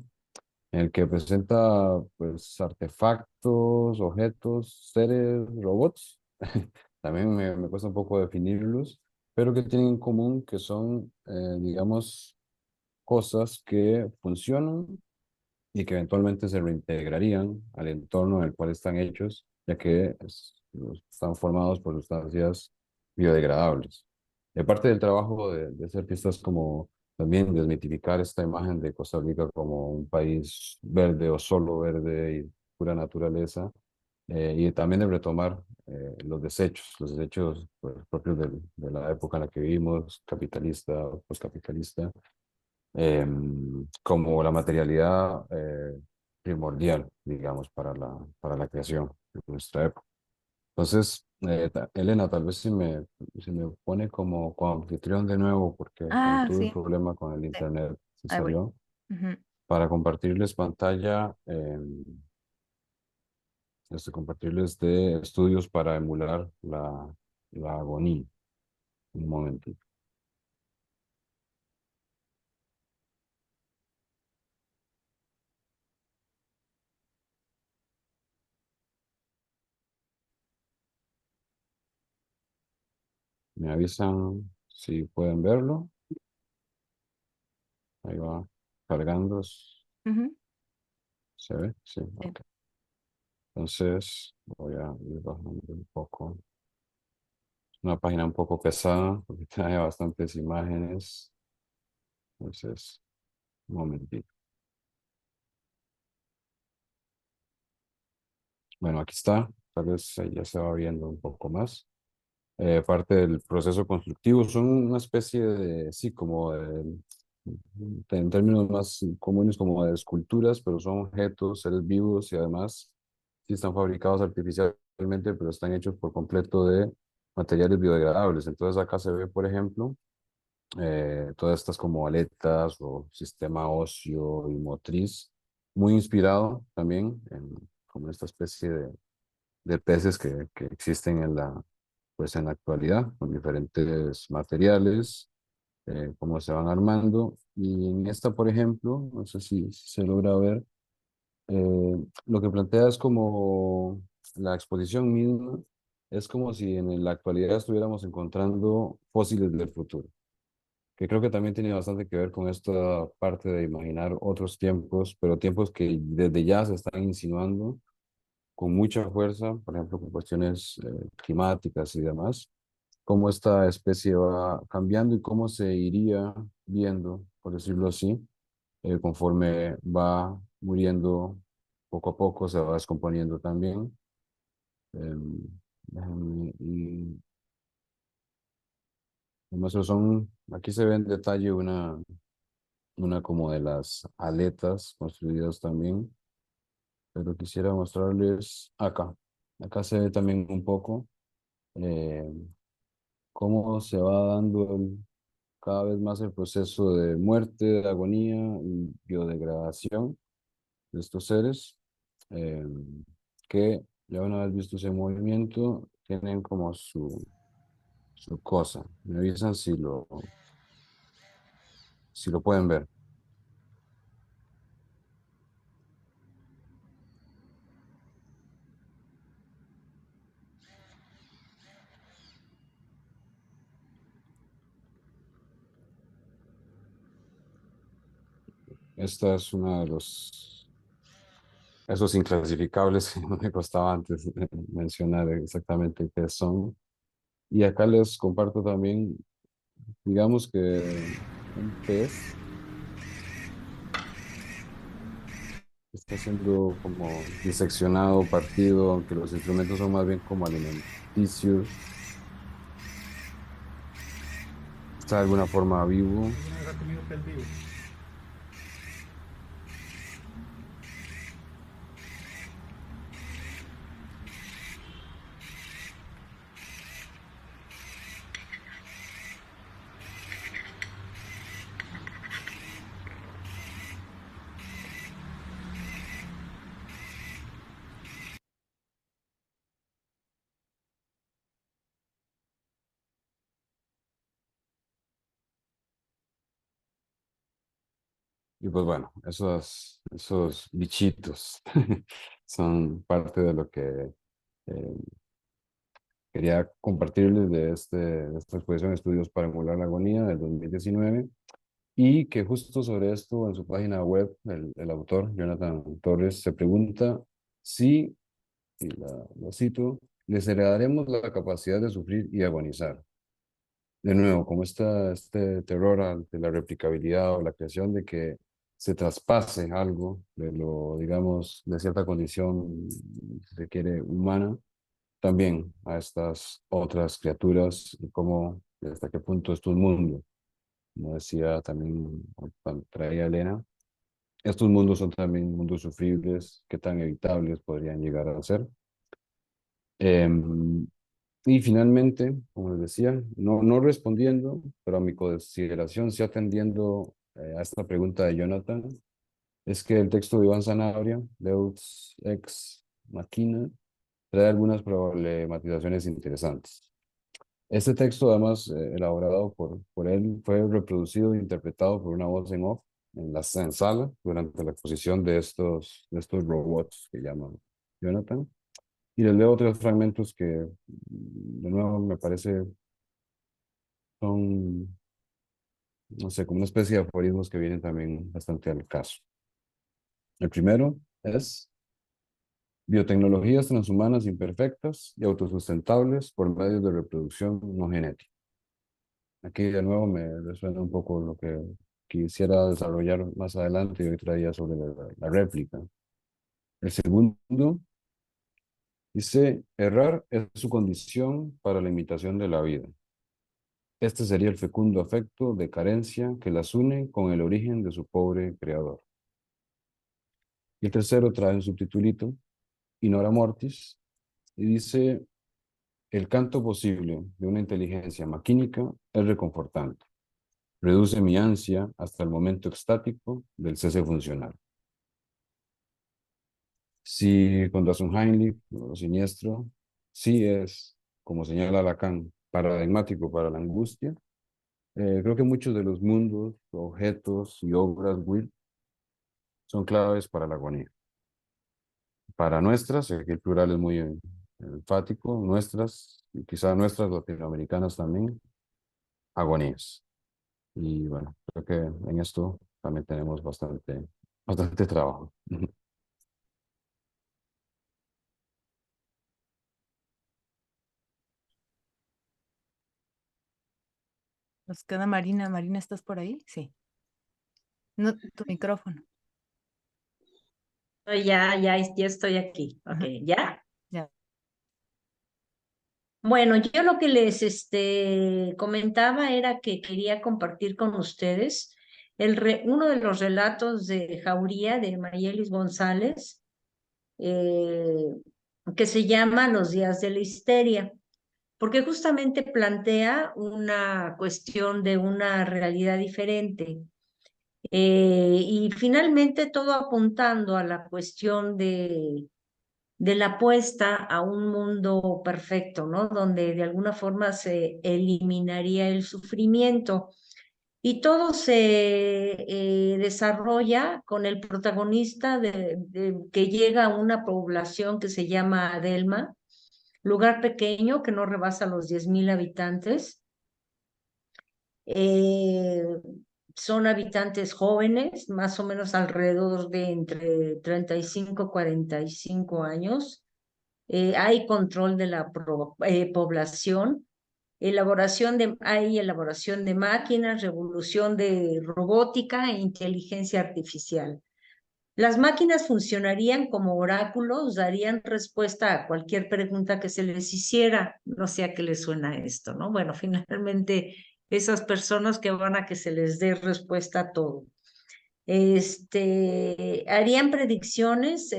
en el que presenta pues artefactos, objetos, seres, robots. También me cuesta un poco definirlos, pero que tienen en común que son, digamos, cosas que funcionan y que eventualmente se reintegrarían al entorno en el cual están hechos, ya que están formados por sustancias biodegradables. Y aparte del trabajo de ese artista es como también desmitificar esta imagen de Costa Rica como un país verde o solo verde y pura naturaleza, y también de retomar los desechos pues, propios de la época en la que vivimos, capitalista, postcapitalista, como la materialidad primordial, digamos, para la creación de nuestra época. Entonces, Elena, tal vez si me pone como anfitrión de nuevo, porque como Ah, tuve un sí, problema con el sí, internet, se ahí voy. salió, Ujú. para compartirles pantalla, compartirles de estudios para emular la agonía. Un momentito. Me avisan si pueden verlo. Ahí va cargando. Ujú. ¿Se ve? Sí, Sí. ok. Entonces voy a ir bajando un poco. Es una página un poco pesada porque trae bastantes imágenes. Entonces, un momentito. Bueno, aquí está. Tal vez ya se va viendo un poco más. Parte del proceso constructivo son una especie de, sí, como en términos más comunes, como de esculturas, pero son objetos, seres vivos y además sí están fabricados artificialmente, pero están hechos por completo de materiales biodegradables. Entonces acá se ve, por ejemplo, todas estas como aletas o sistema óseo y motriz, muy inspirado también en como esta especie de peces que existen en pues en la actualidad, con diferentes materiales, cómo se van armando. Y en esta, por ejemplo, no sé si se logra ver, lo que plantea es como la exposición misma, es como si en la actualidad estuviéramos encontrando fósiles del futuro, que creo que también tiene bastante que ver con esta parte de imaginar otros tiempos, pero tiempos que desde ya se están insinuando con mucha fuerza, por ejemplo, con cuestiones climáticas y demás, cómo esta especie va cambiando y cómo se iría viendo, por decirlo así, conforme va muriendo poco a poco, se va descomponiendo también. Em, y además aquí se ve en detalle una como de las aletas construidas también, pero quisiera mostrarles acá. Acá se ve también un poco eh, cómo se va dando cada vez más el proceso de muerte, de agonía y biodegradación de estos seres, eh, que ya una vez visto ese movimiento, tienen como su cosa. Me avisan si lo pueden ver. Esta es una de esos inclasificables que no me costaba antes mencionar exactamente qué son. Y acá les comparto también, digamos que un pez está siendo como diseccionado, partido, aunque los instrumentos son más bien como alimenticios. Está de alguna forma vivo. Y pues bueno, esos bichitos son parte de lo que eh, quería compartirles de esta exposición Estudios para emular la agonía del 2019 y que justo sobre esto en su página web el autor, Jonathan Torres, se pregunta si, y la cito, les heredaremos la capacidad de sufrir y agonizar. De nuevo, como está este terror ante la replicabilidad o la creación de que se traspase algo de lo, digamos, de cierta condición, si se quiere, humana, también a estas otras criaturas y cómo, hasta qué punto esto es un mundo. Como decía también cuando traía Elena, estos mundos son también mundos sufribles, qué tan evitables podrían llegar a ser. Y finalmente, como les decía, no respondiendo, pero a mi consideración, sí atendiendo a esta pregunta de Jonathan, es que el texto de Iván Sanabria, Deus Ex Machina, trae algunas problematizaciones interesantes. Este texto, además, elaborado por él, fue reproducido e interpretado por una voz en off en sala durante la exposición de estos robots que llaman Jonathan. Y les leo otros fragmentos que, de nuevo, me parece son, no sé, como una especie de aforismos que vienen también bastante al caso. El primero es biotecnologías transhumanas imperfectas y autosustentables por medios de reproducción no genética. Aquí de nuevo me resuena un poco lo que quisiera desarrollar más adelante y hoy traía sobre la réplica. El segundo dice, errar es su condición para la imitación de la vida. Este sería el fecundo afecto de carencia que las une con el origen de su pobre creador. Y el tercero trae un subtitulito, Inora Mortis, y dice, el canto posible de una inteligencia maquínica es reconfortante. Reduce mi ansia hasta el momento extático del cese funcional. Si con das Unheimlich, lo siniestro, sí es, como señala Lacan, paradigmático para la angustia, creo que muchos de los mundos, objetos y obras Will son claves para la agonía. Para nuestras, aquí el plural es muy enfático, nuestras, y quizá nuestras latinoamericanas también, agonías. Y bueno, creo que en esto también tenemos bastante trabajo. Nos queda Marina. Marina, ¿estás por ahí? Sí. No, tu micrófono. Ya estoy aquí. Ok, Ajá, ¿ya? ya. Bueno, yo lo que les comentaba era que quería compartir con ustedes uno de los relatos de Jauría de Mayelis González, eh, que se llama Los días de la histeria, porque justamente plantea una cuestión de una realidad diferente. Y finalmente todo apuntando a la cuestión de la apuesta a un mundo perfecto, ¿no? Donde de alguna forma se eliminaría el sufrimiento. Y todo se desarrolla con el protagonista que llega a una población que se llama Adelma, lugar pequeño que no rebasa los 10,000 habitantes. Eh, Son habitantes jóvenes, más o menos alrededor de entre 35 y 45 años. Hay control de la población, hay elaboración de máquinas, revolución de robótica e inteligencia artificial. Las máquinas funcionarían como oráculos, darían respuesta a cualquier pregunta que se les hiciera. No sé a qué les suena esto, ¿no? Bueno, finalmente esas personas que van a que se les dé respuesta a todo. Harían predicciones,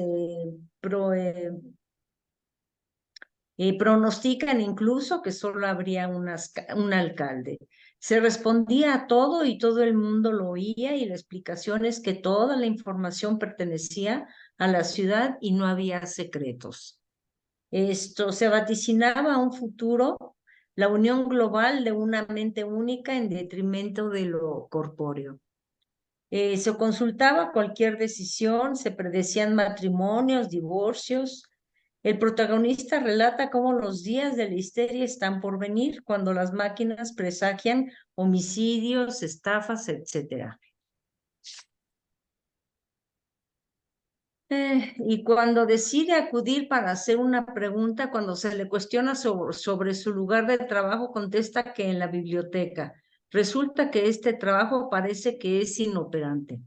pronostican incluso que solo habría un alcalde. Se respondía a todo y todo el mundo lo oía y la explicación es que toda la información pertenecía a la ciudad y no había secretos. Esto se vaticinaba un futuro, la unión global de una mente única en detrimento de lo corpóreo. Se consultaba cualquier decisión, se predecían matrimonios, divorcios. El protagonista relata cómo los días de la histeria están por venir cuando las máquinas presagian homicidios, estafas, etc. Y cuando decide acudir para hacer una pregunta, cuando se le cuestiona sobre su lugar de trabajo, contesta que en la biblioteca. Resulta que este trabajo parece que es inoperante.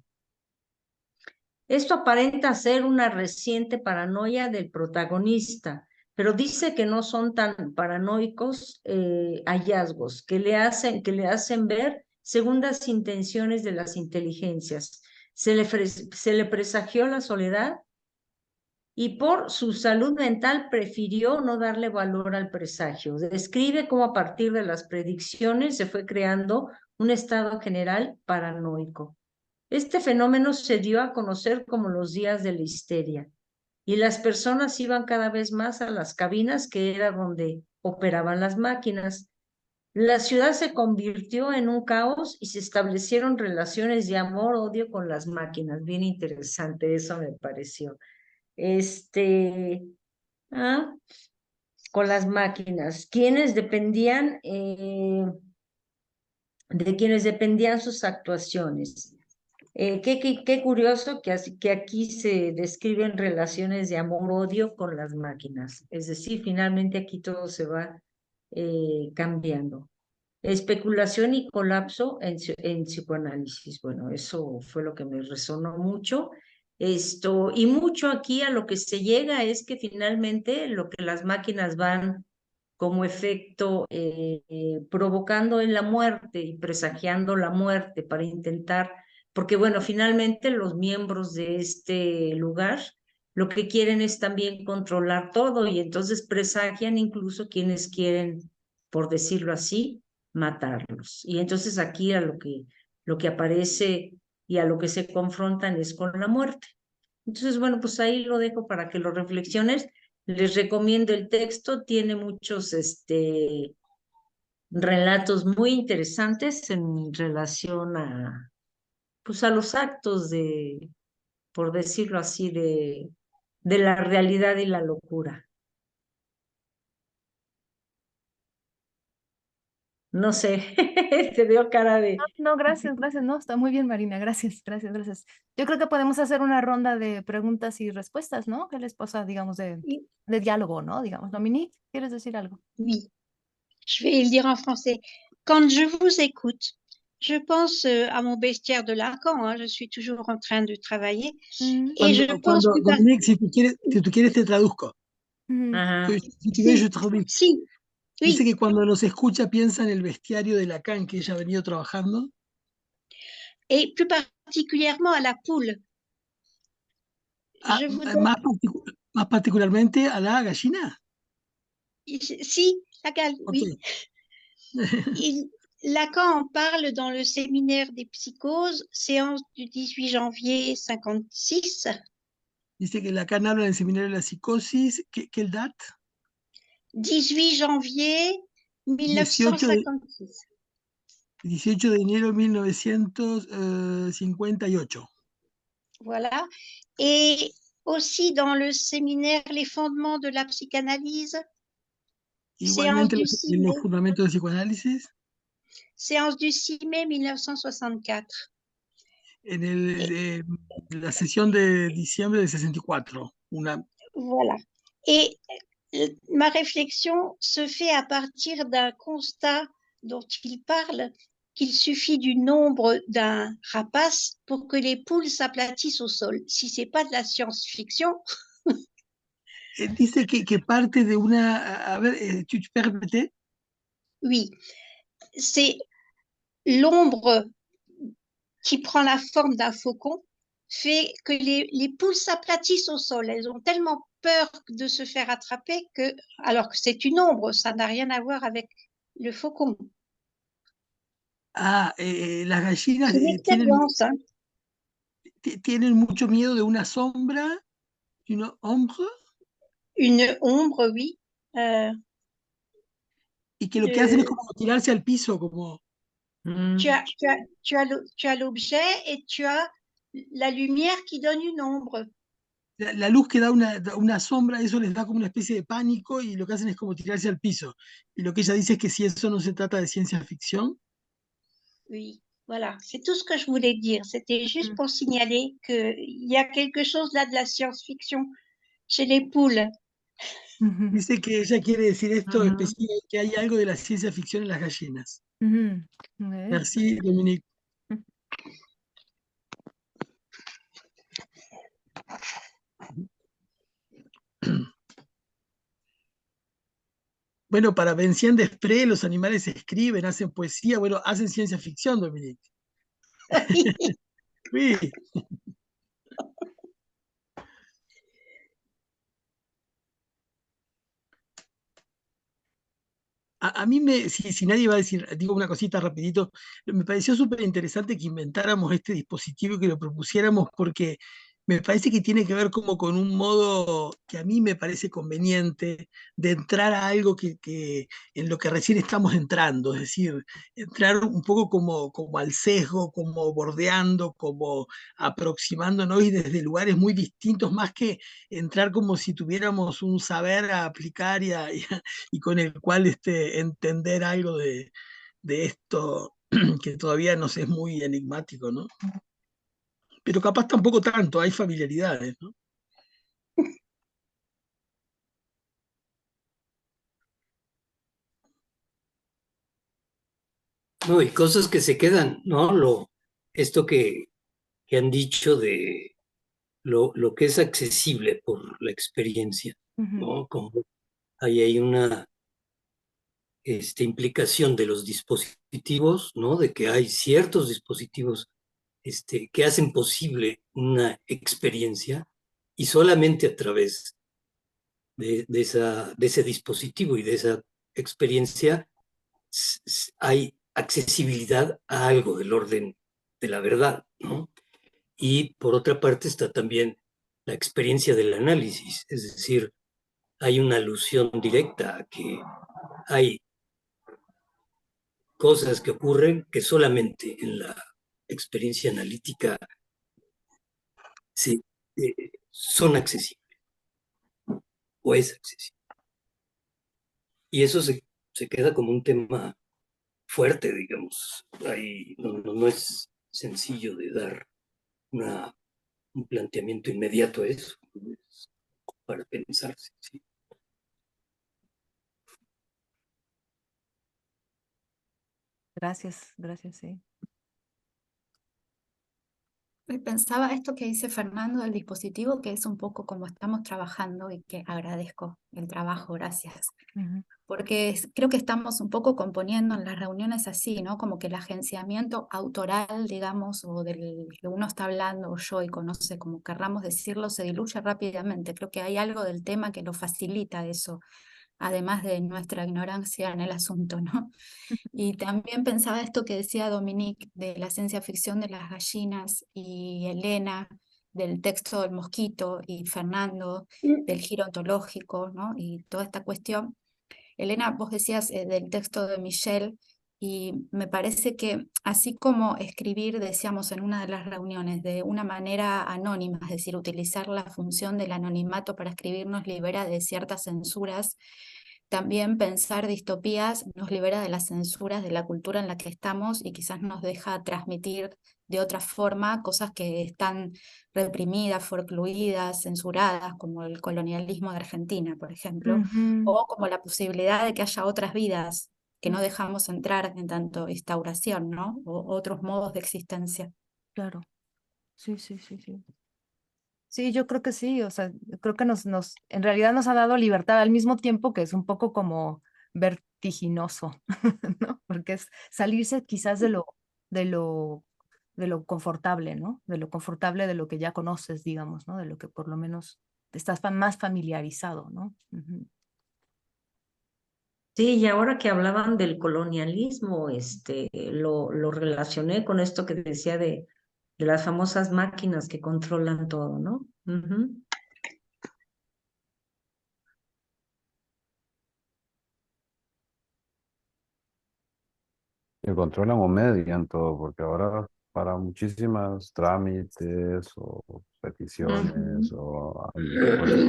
Esto aparenta ser una reciente paranoia del protagonista, pero dice que no son tan paranoicos hallazgos que le hacen ver segundas intenciones de las inteligencias. Se le presagió la soledad y por su salud mental prefirió no darle valor al presagio. Describe cómo a partir de las predicciones se fue creando un estado general paranoico. Este fenómeno se dio a conocer como los días de la histeria, y las personas iban cada vez más a las cabinas que era donde operaban las máquinas. La ciudad se convirtió en un caos y se establecieron relaciones de amor-odio con las máquinas. Bien interesante, eso me pareció. Ah, con las máquinas, de quienes dependían sus actuaciones. Qué curioso que aquí se describen relaciones de amor-odio con las máquinas. Es decir, finalmente aquí todo se va cambiando. Especulación y colapso en psicoanálisis. Bueno, eso fue lo que me resonó mucho. Y mucho aquí a lo que se llega es que finalmente lo que las máquinas van como efecto provocando en la muerte y presagiando la muerte para intentar, porque bueno, finalmente los miembros de este lugar lo que quieren es también controlar todo y entonces presagian incluso quienes quieren, por decirlo así, matarlos. Y entonces aquí a lo que aparece y a lo que se confrontan es con la muerte. Entonces, bueno, pues ahí lo dejo para que lo reflexiones. Les recomiendo el texto, tiene muchos relatos muy interesantes en relación pues a los actos por decirlo así, de la realidad y la locura. No sé, te veo cara de... No, gracias, gracias. No, está muy bien, Marina. Gracias, gracias, gracias. Yo creo que podemos hacer una ronda de preguntas y respuestas, ¿no? Que les pasa, digamos, de diálogo, ¿no? Digamos, Dominique, ¿quieres decir algo? Oui, je vais le dire en français. Quand je vous écoute, je pense à mon bestiaire de Lacan, hein, je suis toujours en train de travailler, et je pense que... Dominique, si tú quieres te traduzco. Ajá. Si tu veux, je traduis. Sí, Dice oui. que cuando nos escucha piensa en el bestiario de Lacan que ella ha venido trabajando. Et plus particulièrement à la poule. Más particularmente a la gallina. Si, la gale, oui. Lacan en parle dans le séminaire des psychoses, séance du 18 janvier 56. Dice que Lacan habla en el seminario de la psicosis. ¿Qué date? 18 janvier 1956. 18 de enero de 1958. Voilà. Et aussi dans le séminaire Les fondements de la psychanalyse. Igualmente los fundamentos de psicoanálisis. Séance du 6 mai 1964. En la sesión de diciembre del 64. Voilà. Et ma réflexion se fait à partir d'un constat dont il parle, qu'il suffit du nombre d'un rapace pour que les poules s'aplatissent au sol. Si c'est pas de la science-fiction. Dice que parte de una... A ver, ¿tu peux répéter? Oui. C'est l'ombre qui prend la forme d'un faucon fait que les poules s'aplatissent au sol. Elles ont tellement peur de se faire attraper que, alors que c'est une ombre, ça n'a rien à voir avec le faucon. Las gallinas tienen mucho miedo de una sombra, une ombre. Une ombre, oui. Y que lo que hacen es como tirarse al piso, como... Tu as, tu as, tu as l'objet et tu as la lumière qui donne une ombre. La luz que da una sombra, eso les da como una especie de pánico y lo que hacen es como tirarse al piso. Y lo que ella dice es que si eso no se trata de ciencia ficción. Oui, voilà, c'est tout ce que je voulais dire. C'était juste pour signaler qu'il y a quelque chose là de la science-fiction chez les poules. Dice que ella quiere decir esto específico, que hay algo de la ciencia ficción en las gallinas. Merci, Dominique. Bueno, para Vincent Desprez los animales escriben, hacen poesía, bueno, hacen ciencia ficción, Dominique. Sí. A mí, si nadie va a decir, digo una cosita rapidito, me pareció súper interesante que inventáramos este dispositivo y que lo propusiéramos porque me parece que tiene que ver como con un modo que a mí me parece conveniente de entrar a algo que en lo que recién estamos entrando, es decir, entrar un poco como al sesgo, como bordeando, como aproximándonos y desde lugares muy distintos, más que entrar como si tuviéramos un saber a aplicar y con el cual entender algo de esto que todavía nos es muy enigmático, ¿no? Pero capaz tampoco tanto, hay familiaridades, ¿no? No, y cosas que se quedan, ¿no? Esto que han dicho de lo que es accesible por la experiencia, ¿no? Como ahí hay una implicación de los dispositivos, ¿no? De que hay ciertos dispositivos que hacen posible una experiencia y solamente a través de ese dispositivo y de esa experiencia hay accesibilidad a algo del orden de la verdad, ¿no? Y por otra parte está también la experiencia del análisis, es decir, hay una alusión directa a que hay cosas que ocurren que solamente en la experiencia analítica son accesibles o es accesible. Y eso se queda como un tema fuerte, digamos. Ahí no es sencillo de dar un planteamiento inmediato a eso, para pensarse. ¿Sí? Gracias, sí. Pensaba esto que dice Fernando del dispositivo, que es un poco como estamos trabajando y que agradezco el trabajo, gracias. Porque creo que estamos un poco componiendo en las reuniones así, ¿no? Como que el agenciamiento autoral, digamos, o del que uno está hablando, o yo y conoce, como querramos decirlo, se diluye rápidamente. Creo que hay algo del tema que lo facilita eso, además de nuestra ignorancia en el asunto, ¿no? Y también pensaba esto que decía Dominique de la ciencia ficción de las gallinas y Elena del texto del mosquito y Fernando del giro ontológico, ¿no? Y toda esta cuestión. Elena, vos decías del texto de Michelle y me parece que así como escribir, decíamos en una de las reuniones, de una manera anónima, es decir, utilizar la función del anonimato para escribir nos libera de ciertas censuras, también pensar distopías nos libera de las censuras de la cultura en la que estamos y quizás nos deja transmitir de otra forma cosas que están reprimidas, forcluidas, censuradas, como el colonialismo de Argentina, por ejemplo, o como la posibilidad de que haya otras vidas que no dejamos entrar en tanto instauración, ¿no? O otros modos de existencia. Claro, sí. Sí, yo creo que sí, o sea, creo que en realidad nos ha dado libertad al mismo tiempo que es un poco como vertiginoso, ¿no? Porque es salirse quizás de lo confortable, ¿no? De lo confortable de lo que ya conoces, digamos, ¿no? De lo que por lo menos estás más familiarizado, ¿no? Sí, y ahora que hablaban del colonialismo, lo relacioné con esto que decía de las famosas máquinas que controlan todo, ¿no? que controlan o median todo, porque ahora para muchísimas trámites o peticiones Ujú. o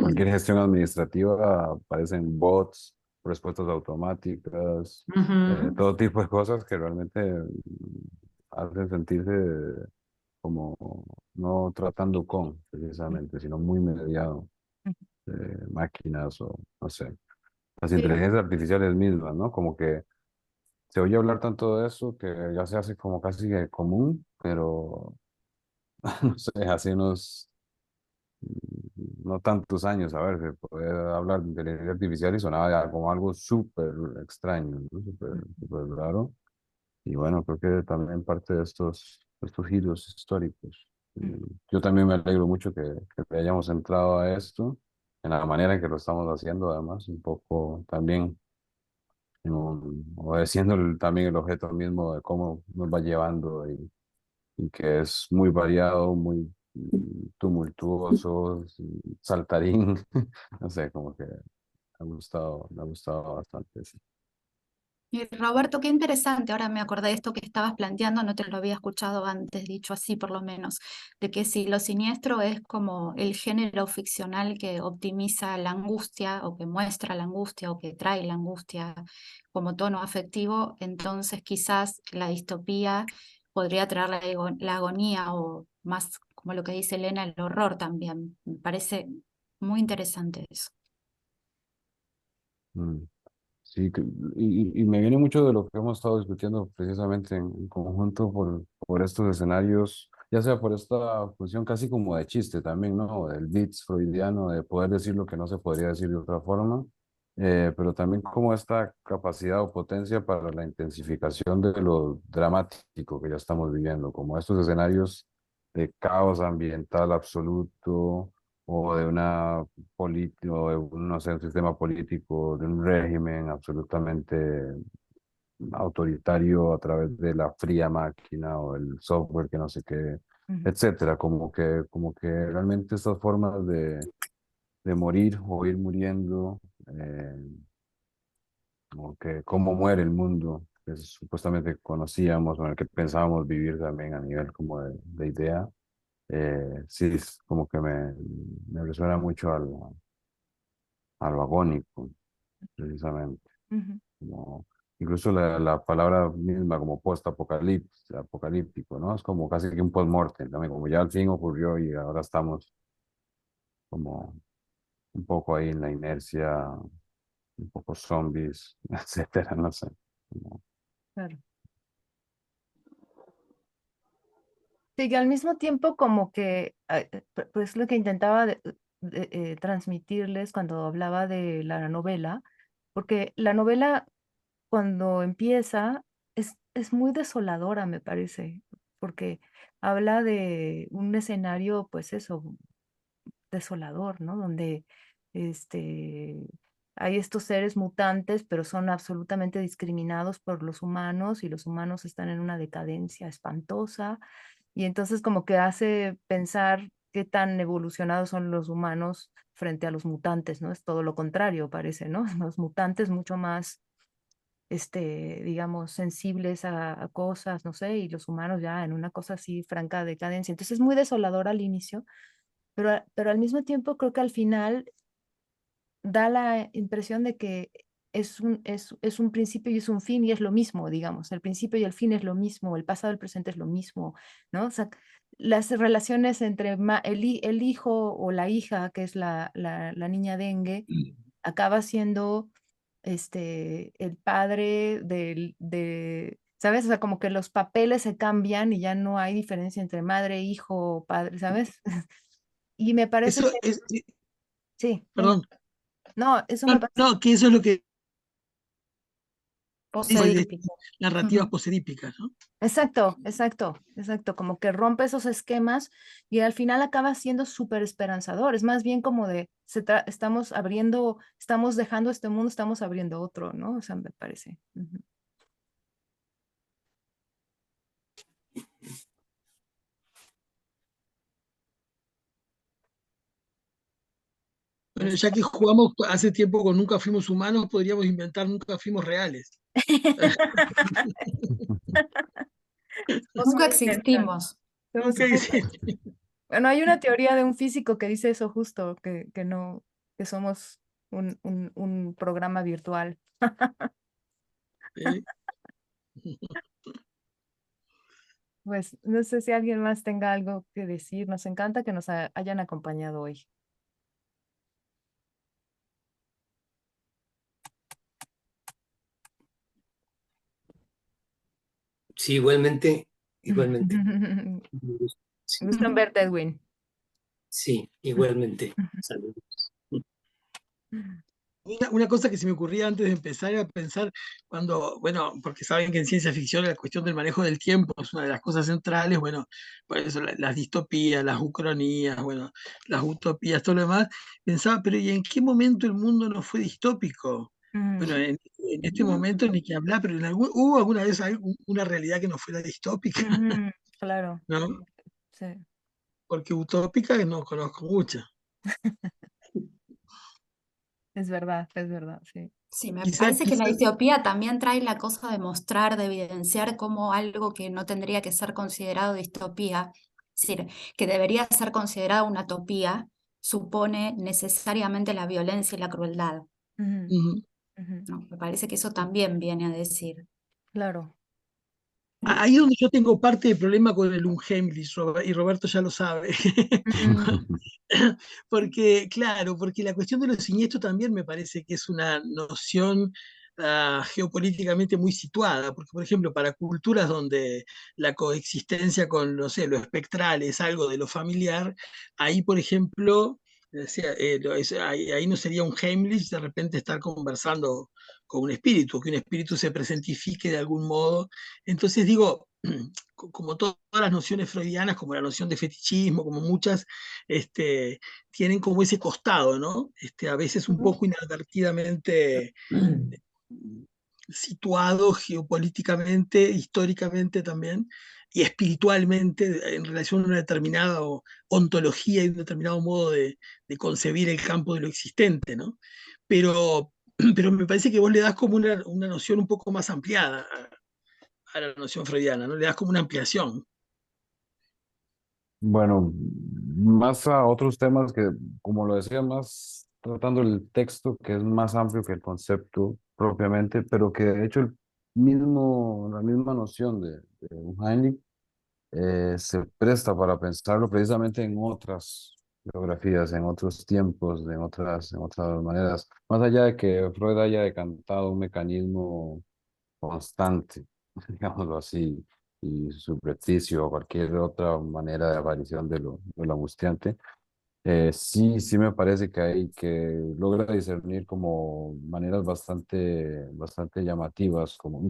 cualquier gestión administrativa aparecen bots, respuestas automáticas, Ujú. todo tipo de cosas que realmente hacen sentirse como no tratando con, precisamente, sino muy mediado, máquinas o no sé, las Pero inteligencias artificiales mismas, ¿no? Como que se oye hablar tanto de eso que ya se hace como casi que común, pero no sé, hace unos no tantos años, a ver, se puede hablar de inteligencia artificial y sonaba ya como algo súper extraño, ¿no? Súper raro. Y bueno, creo que también parte de estos giros históricos. Yo también me alegro mucho que hayamos entrado a esto, en la manera en que lo estamos haciendo, además, un poco también obedeciendo también el objeto mismo de cómo nos va llevando y que es muy variado, muy tumultuoso, saltarín, no sé, como que me ha gustado bastante, sí. Y Roberto, qué interesante, ahora me acordé de esto que estabas planteando, no te lo había escuchado antes, dicho así por lo menos, de que si lo siniestro es como el género ficcional que optimiza la angustia o que muestra la angustia o que trae la angustia como tono afectivo, entonces quizás la distopía podría traer la agonía o más como lo que dice Elena, el horror también. Me parece muy interesante eso. Mm. Sí, y me viene mucho de lo que hemos estado discutiendo precisamente en conjunto por estos escenarios, ya sea por esta función casi como de chiste también, ¿no? Del bits freudiano, de poder decir lo que no se podría decir de otra forma, pero también como esta capacidad o potencia para la intensificación de lo dramático que ya estamos viviendo, como estos escenarios de caos ambiental absoluto o de una político, de un, no sé, un sistema político, de un régimen absolutamente autoritario a través de la fría máquina o el software que no sé qué, Ujú. etcétera. Como que realmente estas formas de morir o ir muriendo, como que cómo muere el mundo que supuestamente conocíamos o en el que pensábamos vivir también a nivel como de idea, sí, es como que me resuena mucho a lo agónico, precisamente. Ujú. Como, incluso la palabra misma como apocalíptico, ¿no? Es como casi que un post-mortem también, como ya al fin ocurrió y ahora estamos como un poco ahí en la inercia, un poco zombies, etcétera, no sé. Como- Claro. Sí, que al mismo tiempo como que, pues lo que intentaba transmitirles cuando hablaba de la novela, porque la novela cuando empieza es muy desoladora, me parece, porque habla de un escenario, pues eso, desolador, ¿no? Donde hay estos seres mutantes, pero son absolutamente discriminados por los humanos y los humanos están en una decadencia espantosa y entonces como que hace pensar qué tan evolucionados son los humanos frente a los mutantes, ¿no? Es todo lo contrario, parece, ¿no? Los mutantes mucho más, digamos, sensibles a cosas, no sé, y los humanos ya en una cosa así franca decadencia. Entonces es muy desolador al inicio, pero al mismo tiempo creo que al final da la impresión de que es un principio y es un fin y es lo mismo, digamos. El principio y el fin es lo mismo, el pasado y el presente es lo mismo, ¿no? O sea, las relaciones entre el hijo o la hija, que es la niña dengue, acaba siendo el padre ¿sabes? O sea, como que los papeles se cambian y ya no hay diferencia entre madre, hijo, padre, ¿sabes? Y me parece Eso que es, sí, perdón, no, eso no, me parece no, que eso es lo que dice Posedípico. narrativas posedípicas, ¿no? exacto, exacto, exacto, como que rompe esos esquemas y al final acaba siendo súper esperanzador, es más bien como de, estamos abriendo, estamos dejando este mundo, estamos abriendo otro, ¿no? O sea, me parece. Ujú. Bueno, ya que jugamos hace tiempo con Nunca Fuimos Humanos, podríamos inventar Nunca Fuimos Reales. Somos Nunca una invención. existimos. Somos Nunca una existe. Bueno, hay una teoría de un físico que dice eso justo, que no, que somos un programa virtual. ¿Sí? Pues no sé si alguien más tenga algo que decir. Nos encanta que nos hayan acompañado hoy. Sí, igualmente, igualmente. Un gusto. Sí, Gusto en verte, Edwin. sí, igualmente. Saludos. Una cosa que se me ocurría antes de empezar era pensar cuando, bueno, porque saben que en ciencia ficción la cuestión del manejo del tiempo es una de las cosas centrales, bueno, por eso las distopías, las ucronías, bueno, las utopías, todo lo demás, pensaba, pero ¿y en qué momento el mundo no fue distópico? Bueno, en este momento ni que hablar, pero ¿hubo alguna vez una realidad que no fuera distópica? Claro, ¿No? sí. Porque utópica no conozco muchas. Es verdad, sí. Sí, me Quizás, parece que la quizás, distopía también trae la cosa de mostrar, de evidenciar como algo que no tendría que ser considerado distopía, es decir, que debería ser considerado una utopía, supone necesariamente la violencia y la crueldad, ¿no? Me parece que eso también viene a decir. Claro. ahí es donde yo tengo parte del problema con el Unheimlich, y Roberto ya lo sabe. Porque, claro, porque la cuestión de lo siniestro también me parece que es una noción geopolíticamente muy situada, porque, por ejemplo, para culturas donde la coexistencia con, no sé, lo espectral es algo de lo familiar, ahí, por ejemplo, ahí no sería un Heimlich de repente estar conversando con un espíritu, que un espíritu se presentifique de algún modo. Entonces digo, como todas las nociones freudianas, como la noción de fetichismo, como muchas, tienen como ese costado, ¿no? A veces un poco inadvertidamente situado geopolíticamente, históricamente también, y espiritualmente en relación a una determinada ontología y un determinado modo de concebir el campo de lo existente, ¿no? Pero, pero me parece que vos le das como una noción un poco más ampliada a la noción freudiana, ¿no? Le das como una ampliación. Bueno, más a otros temas que, como lo decía, más tratando el texto, que es más amplio que el concepto propiamente, pero que de hecho la misma noción de Heinrich se presta para pensarlo precisamente en otras geografías, en otros tiempos, en otras maneras, más allá de que Freud haya decantado un mecanismo constante, digámoslo así, y subrepticio o cualquier otra manera de aparición de lo angustiante, sí me parece que hay que logra discernir como maneras bastante llamativas, como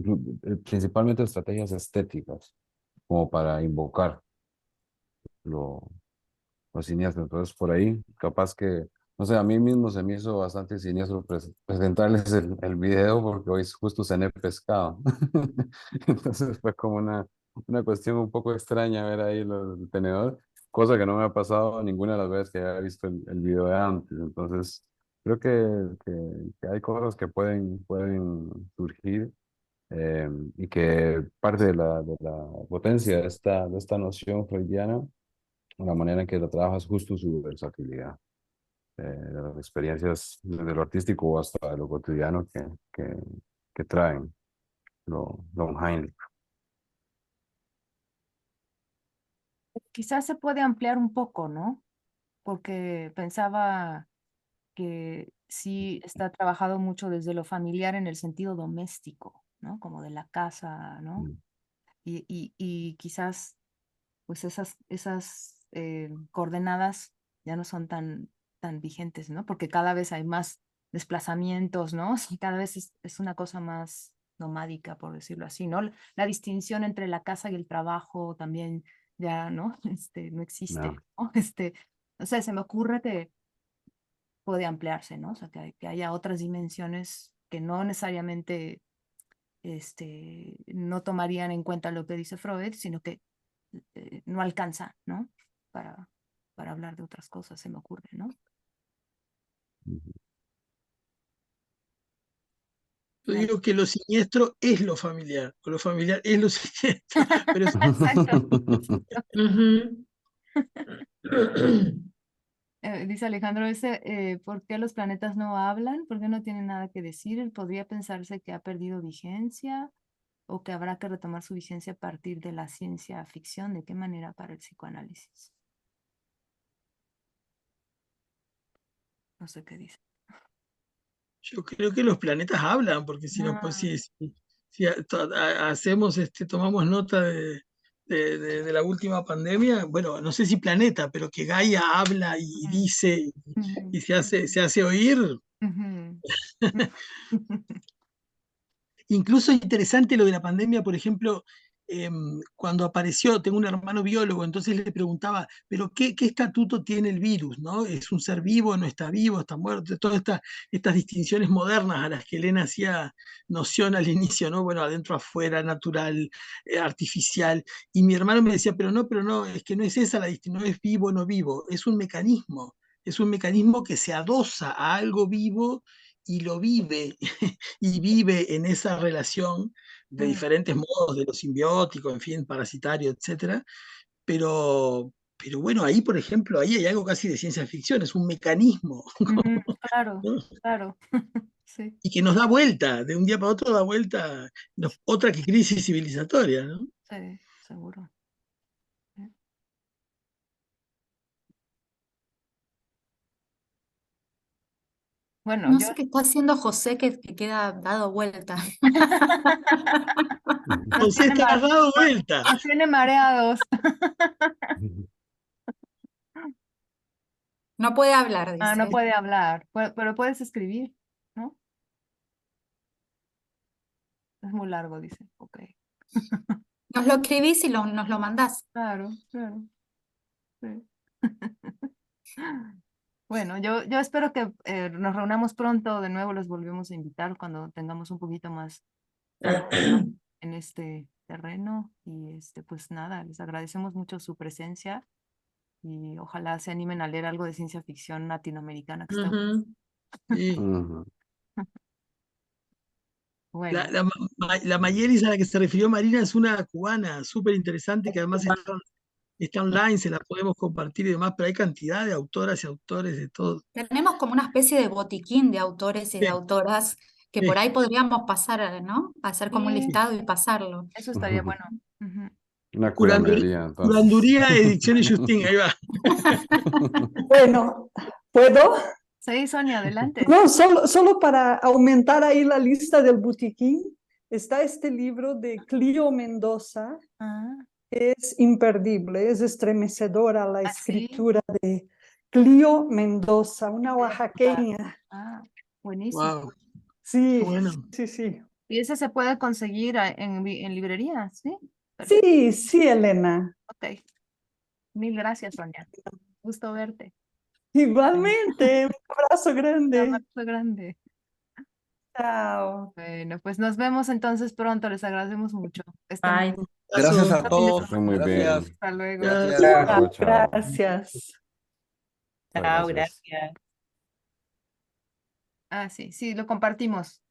principalmente estrategias estéticas, como para invocar lo, los siniestros. Entonces, por ahí, capaz que, no sé, a mí mismo se me hizo bastante siniestro presentarles el video porque hoy justo cené pescado. Entonces fue como una cuestión un poco extraña ver ahí el tenedor, cosa que no me ha pasado ninguna de las veces que haya visto el video de antes. Entonces, creo que hay cosas que pueden surgir. Y que parte de la potencia de esta noción freudiana, la manera en que lo trabajas, justo su versatilidad, de las experiencias desde lo artístico hasta de lo cotidiano que traen lo Heinrich. Quizás se puede ampliar un poco, ¿no? Porque pensaba que sí está trabajado mucho desde lo familiar en el sentido doméstico, ¿no? Como de la casa, ¿no? Mm. Y quizás pues esas coordenadas ya no son tan vigentes, ¿no? Porque cada vez hay más desplazamientos, ¿no? Sí, cada vez es una cosa más nomádica, por decirlo así, ¿no? La distinción entre la casa y el trabajo también ya, ¿no? No No. existe, ¿no? O sea, se me ocurre que puede ampliarse, ¿no? O sea, que haya otras dimensiones que no necesariamente no tomarían en cuenta lo que dice Freud, sino que no alcanza, ¿no? Para, para hablar de otras cosas, se me ocurre, ¿no? Ujú. Yo digo que lo siniestro es lo familiar, o lo familiar es lo siniestro, pero Exacto. Ujú. Dice Alejandro, ¿por qué los planetas no hablan? ¿Por qué no tienen nada que decir? ¿Podría pensarse que ha perdido vigencia o que habrá que retomar su vigencia a partir de la ciencia ficción? ¿De qué manera para el psicoanálisis? No sé qué dice. yo creo que los planetas hablan, porque si no, pues Ah, si hacemos, tomamos nota de la última pandemia, bueno, no sé si planeta, pero que Gaia habla y ujú, dice ujú, y se hace oír. ujú. Incluso interesante lo de la pandemia, por ejemplo, cuando apareció, tengo un hermano biólogo, entonces le preguntaba, pero ¿qué estatuto tiene el virus? ¿No? ¿Es un ser vivo, no está vivo, está muerto? Todas estas distinciones modernas a las que Elena hacía noción al inicio, ¿no? Bueno, adentro, afuera, natural, artificial. Y mi hermano me decía, pero no, es que no es esa la distinción, no es vivo, no vivo, es un mecanismo que se adosa a algo vivo y lo vive y vive en esa relación de Mm, diferentes modos, de lo simbiótico, en fin, parasitario, etcétera. Pero bueno, ahí, por ejemplo, ahí hay algo casi de ciencia ficción, es un mecanismo, ujú, claro, ¿no? claro. Sí, Y que nos da vuelta, de un día para otro da vuelta, otra que crisis civilizatoria, ¿no? sí, seguro. Sí. Bueno, No yo... sé qué está haciendo José que queda dado vuelta. Nos José tiene, está dado vuelta. nos tiene mareados. No puede hablar, Ah, no dice. puede hablar, pero puedes escribir, ¿no? Es muy largo, dice. Ok. Nos lo escribís y nos lo mandás. Claro, claro. Sí. Bueno, yo espero que nos reunamos pronto. De nuevo los volvemos a invitar cuando tengamos un poquito más tracción en este terreno. Y pues nada, les agradecemos mucho su presencia y ojalá se animen a leer algo de ciencia ficción latinoamericana que está Ujú. Sí. Ujú. bueno. La Mayeris a la que se refirió Marina es una cubana súper interesante que además está online, se la podemos compartir y demás, pero hay cantidad de autoras y autores de todo. Tenemos como una especie de botiquín de autores y de Sí, autoras que por sí, ahí podríamos pasar, ¿no? Hacer como un Sí, sí. listado y pasarlo. eso estaría bueno. Ujú. Una Curanduría, curaduría, entonces. Curanduría Ediciones Justín, ahí va. Bueno, ¿puedo? Sí, Sonia, adelante. No, solo para aumentar ahí la lista del botiquín, está este libro de Clio Mendoza, Ah, que es imperdible, es estremecedora la sí. escritura de Clio Mendoza, una oaxaqueña. Ah, buenísimo. Wow, qué Sí, bueno. sí, sí. Y ese se puede conseguir en librerías, ¿sí? Perfecto. Sí, sí, Elena. Ok. Mil gracias, Sonia. Gusto verte. Igualmente, un abrazo Un grande. abrazo grande. Chao. Bueno, pues nos vemos entonces pronto. Les agradecemos mucho. Estén Bye. Gracias a Abrazo. fin de todos. Estoy semana. muy Gracias. bien. Hasta luego. Gracias. Gracias. Chao, chao. Gracias. Muchas Chao, gracias. gracias. Ah, sí, sí, lo compartimos.